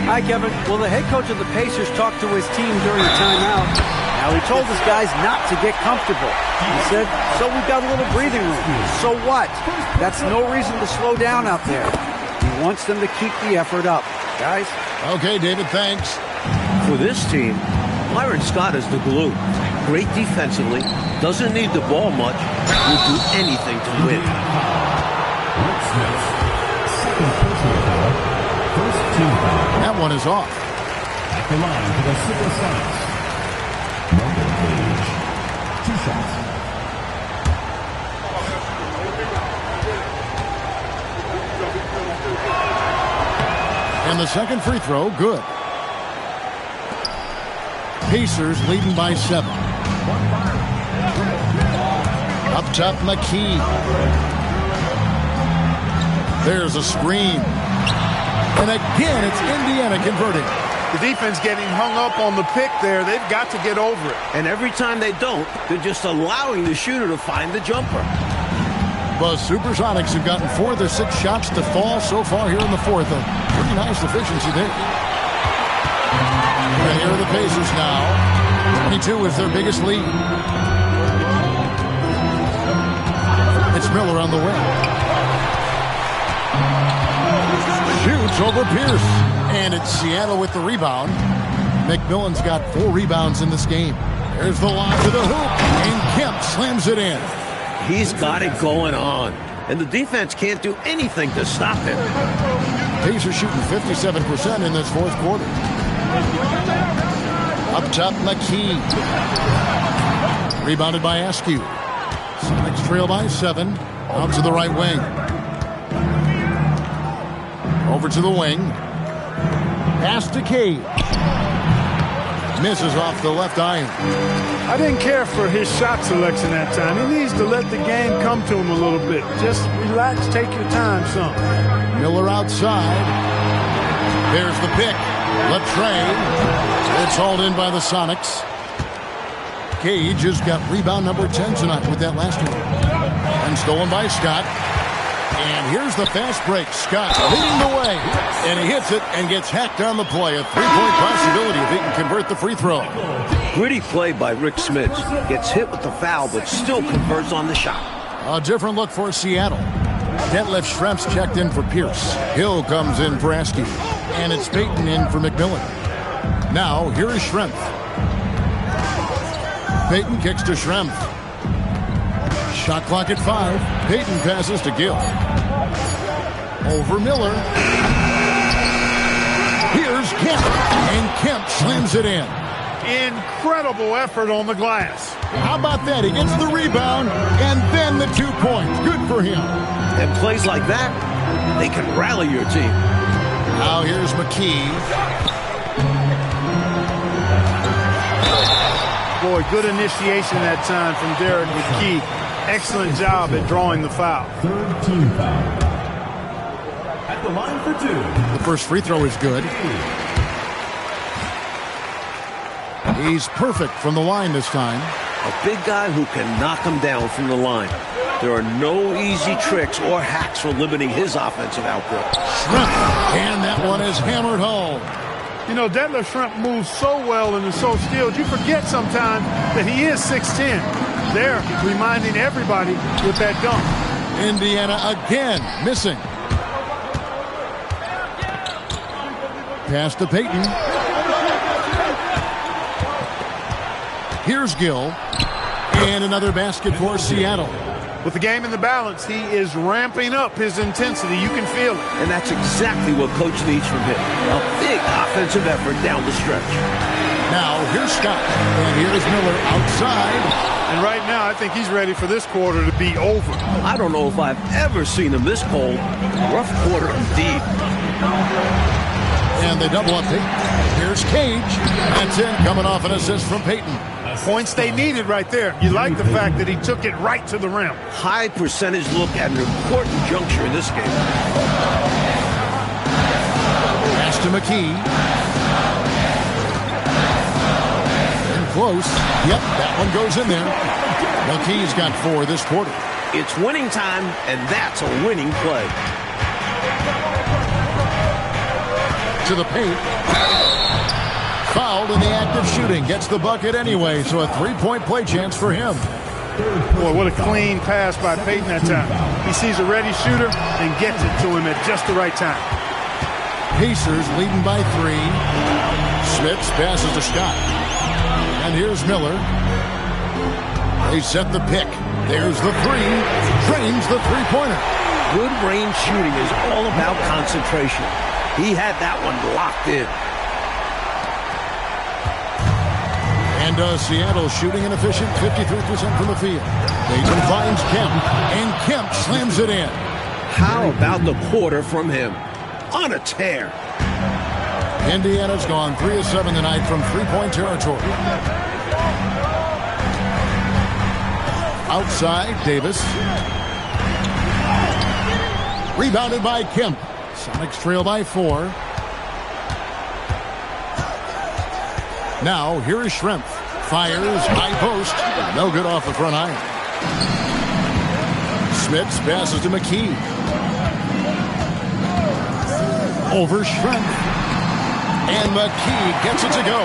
Hi, Kevin. Well, the head coach of the Pacers talked to his team during the timeout. Now, he told his guys not to get comfortable. He said, so we've got a little breathing room. So what? That's no reason to slow down out there. He wants them to keep the effort up. Guys? Okay, David, thanks. For this team, Byron Scott is the glue. Great defensively, doesn't need the ball much, will do anything to win. Rick Smith, second personal foul, first team foul. That one is off. At the line for the Supersonics, Morgan Page, 2 shots. And the second free throw, good. Pacers leading by 7. Up top, McKee. There's a screen. And again, it's Indiana converting. The defense getting hung up on the pick there. They've got to get over it. And every time they don't, they're just allowing the shooter to find the jumper. The Supersonics have gotten 4 of their 6 shots to fall so far here in the 4th. A pretty nice efficiency there. And here are the Pacers now. 22 is their biggest lead. It's Miller on the wing. Shoots over Pierce. And it's Seattle with the rebound. McMillan's got 4 rebounds in this game. There's the lob to the hoop. And Kemp slams it in. He's got it going on. And the defense can't do anything to stop him. Pacers shooting 57% in this 4th quarter. Up top, McKee. Rebounded by Askew. Sonics trail by 7. Out to the right wing. Over to the wing. Pass to Cage. Misses off the left iron. I didn't care for his shot selection that time. He needs to let the game come to him a little bit. Just relax, take your time some. Miller outside. There's the pick. Latrey. It's hauled in by the Sonics. Cage has got rebound number 10 tonight with that last one. And stolen by Scott. And here's the fast break. Scott leading the way. And he hits it and gets hacked on the play. A 3-point possibility if he can convert the free throw. Gritty play by Rick Smith. Gets hit with the foul, but still converts on the shot. A different look for Seattle. Detlef Schrempf's checked in for Pierce. Hill comes in for Askew. And it's Payton in for McMillan. Now, here is Schrempf. Payton kicks to Schrempf. Shot clock at 5. Payton passes to Gill. Over Miller. Here's Kemp. And Kemp slams it in. Incredible effort on the glass. How about that? He gets the rebound and then the 2 points. Good for him. And plays like that, they can rally your team. Now here's McKee. Boy, good initiation that time from Derek McKee. Excellent job at drawing the foul. 3rd team foul. At the line for 2. The first free throw is good. He's perfect from the line this time. A big guy who can knock him down from the line. There are no easy tricks or hacks for limiting his offensive output. Shrimp, and that one is hammered home. You know, Detlef Shrimp moves so well and is so skilled, you forget sometimes that he is 6'10". There, reminding everybody with that dunk. Indiana again missing. Pass to Payton. Here's Gill. And another basket for Seattle. With the game in the balance, he is ramping up his intensity. You can feel it. And that's exactly what Coach needs from him. A big offensive effort down the stretch. Now, here's Scott. And here's Miller outside. And right now, I think he's ready for this quarter to be over. I don't know if I've ever seen him this cold. Rough quarter indeed. And they double up Payton. Here's Cage. That's in, coming off an assist from Payton. Points they needed right there. You like the fact that he took it right to the rim. High percentage look at an important juncture in this game. Pass to McKee. And close. Yep, that one goes in there. McKee's got 4 this quarter. It's winning time, and that's a winning play. To the paint. Fouled in the act of shooting. Gets the bucket anyway, so a 3-point play chance for him. Boy, what a clean pass by Payton that time. He sees a ready shooter and gets it to him at just the right time. Pacers leading by 3. Smits passes to Scott. And here's Miller. They set the pick. There's the 3. Drains the three-pointer. Good range shooting is all about concentration. He had that one locked in. And Seattle shooting an efficient 53% from the field. Payton finds Kemp, and Kemp slams it in. How about the quarter from him? On a tear. Indiana's gone 3 of 7 tonight from three-point territory. Outside, Davis. Rebounded by Kemp. Sonics trail by 4. Now, here is Shrimp. Fires, high post. No good off the front iron. Smits passes to McKee. Over Shrimp. And McKee gets it to go.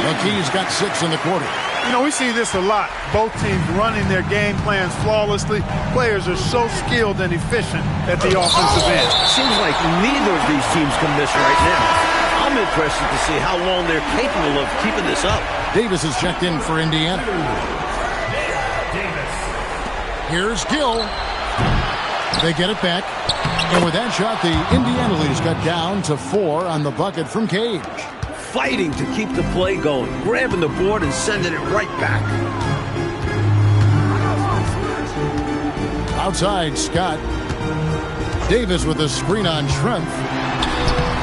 McKee's got 6 in the quarter. You know, we see this a lot. Both teams running their game plans flawlessly. Players are so skilled and efficient at the offensive end. Seems like neither of these teams can miss right now. I'm interested to see how long they're capable of keeping this up. Davis is checked in for Indiana. Here's Gill. They get it back. And with that shot, the Indiana lead is cut down to 4 on the bucket from Cage. Fighting to keep the play going, grabbing the board and sending it right back. Outside, Scott. Davis with a screen on Shrimp.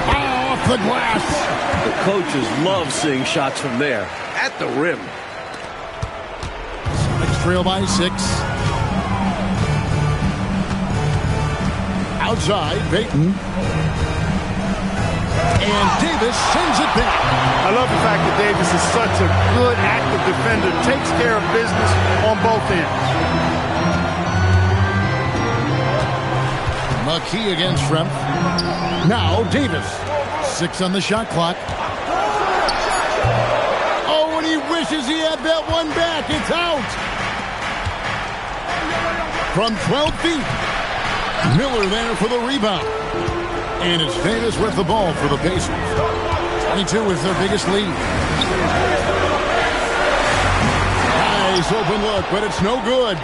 Off the glass. The coaches love seeing shots from there, at the rim. Sonics trail by 6. Outside, Payton. And Davis sends it back. I love the fact that Davis is such a good, active defender. Takes care of business on both ends. McKee against Shrimp. Now Davis. 6 on the shot clock. Oh, and he wishes he had that one back. It's out. From 12 feet. Miller there for the rebound. And it's Davis with the ball for the Pacers. 22 is their biggest lead. Nice open look, but it's no good.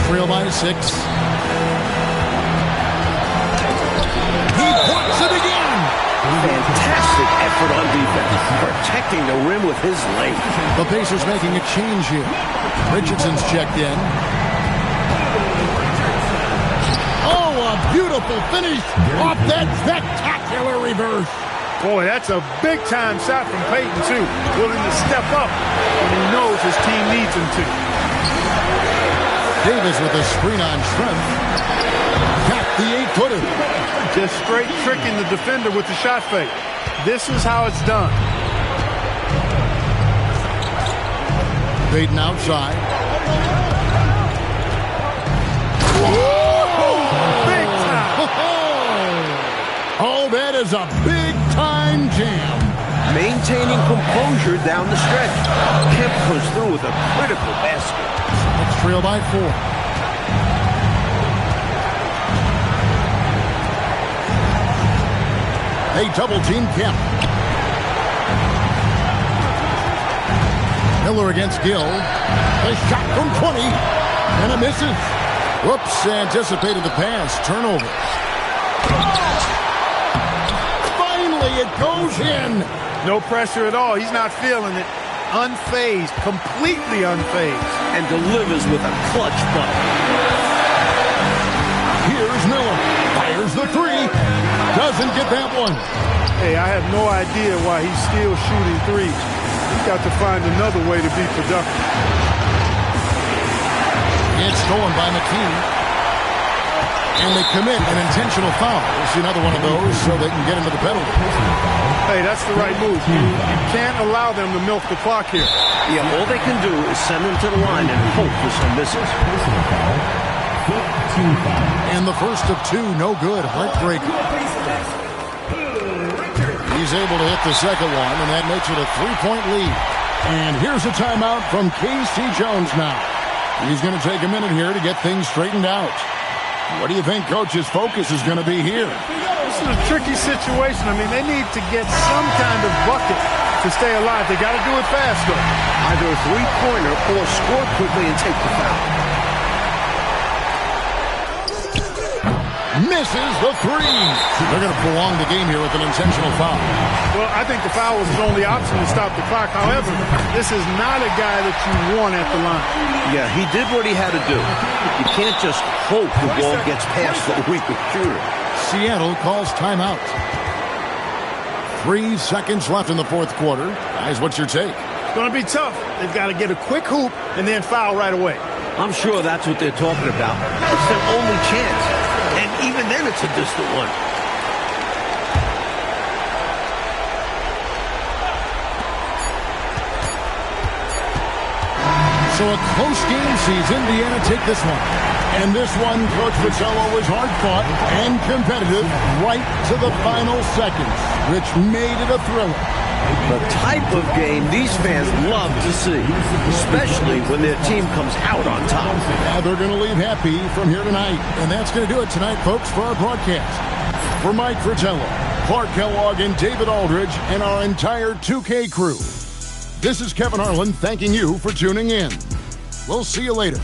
Trail by 6. He puts it again. Fantastic effort on defense, protecting the rim with his length. The Pacers making a change here. Richardson's checked in. Oh, a beautiful finish off that spectacular reverse. Boy, that's a big-time shot from Payton, too. Willing to step up when he knows his team needs him to. Davis with a screen on Shrimp. Got the 8-footer. Just straight tricking the defender with the shot fake. This is how it's done. Peyton outside. Big time. Oh, that is a big-time jam. Maintaining composure down the stretch. Kemp goes through with a critical basket. Let's trail by 4. They double-team Kemp. Miller against Gill. A shot from 20. And it misses. Whoops, anticipated the pass. Turnover. Finally, it goes in. No pressure at all. He's not feeling it. Unfazed. Completely unfazed. And delivers with a clutch bucket. Here's Miller. Fires the 3. Doesn't get that one. Hey, I have no idea why he's still shooting threes. He's got to find another way to be productive. It's stolen by McKee. And they commit an intentional foul. We'll see another one of those so they can get into the penalty. Hey, that's the right move. You can't allow them to milk the clock here. Yeah, all they can do is send him to the line and hope for some misses. And the first of 2, no good. Heartbreaker. He's able to hit the second one, and that makes it a 3-point lead. And here's a timeout from K.C. Jones now. He's going to take a minute here to get things straightened out. What do you think Coach's focus is going to be here? This is a tricky situation. I mean, they need to get some kind of bucket to stay alive. They got to do it fast, though. Either a three-pointer or score quickly and take the foul. Misses the 3. They're going to prolong the game here with an intentional foul. Well, I think the foul was his only option to stop the clock. However, this is not a guy that you want at the line. Yeah, he did what he had to do. You can't just hope the ball gets past the weaker shooter. Seattle calls timeout. 3 seconds left in the fourth quarter. Guys, what's your take? It's going to be tough. They've got to get a quick hoop and then foul right away. I'm sure that's what they're talking about. It's their only chance. And even then, it's a distant one. So a close game sees Indiana take this one. And this one, Coach Pacello, was hard-fought and competitive right to the final seconds, which made it a thriller. The type of game these fans love to see, especially when their team comes out on top. Yeah, they're going to leave happy from here tonight. And that's going to do it tonight, folks, for our broadcast. For Mike Fratello, Clark Kellogg, and David Aldridge, and our entire 2K crew, this is Kevin Harlan thanking you for tuning in. We'll see you later.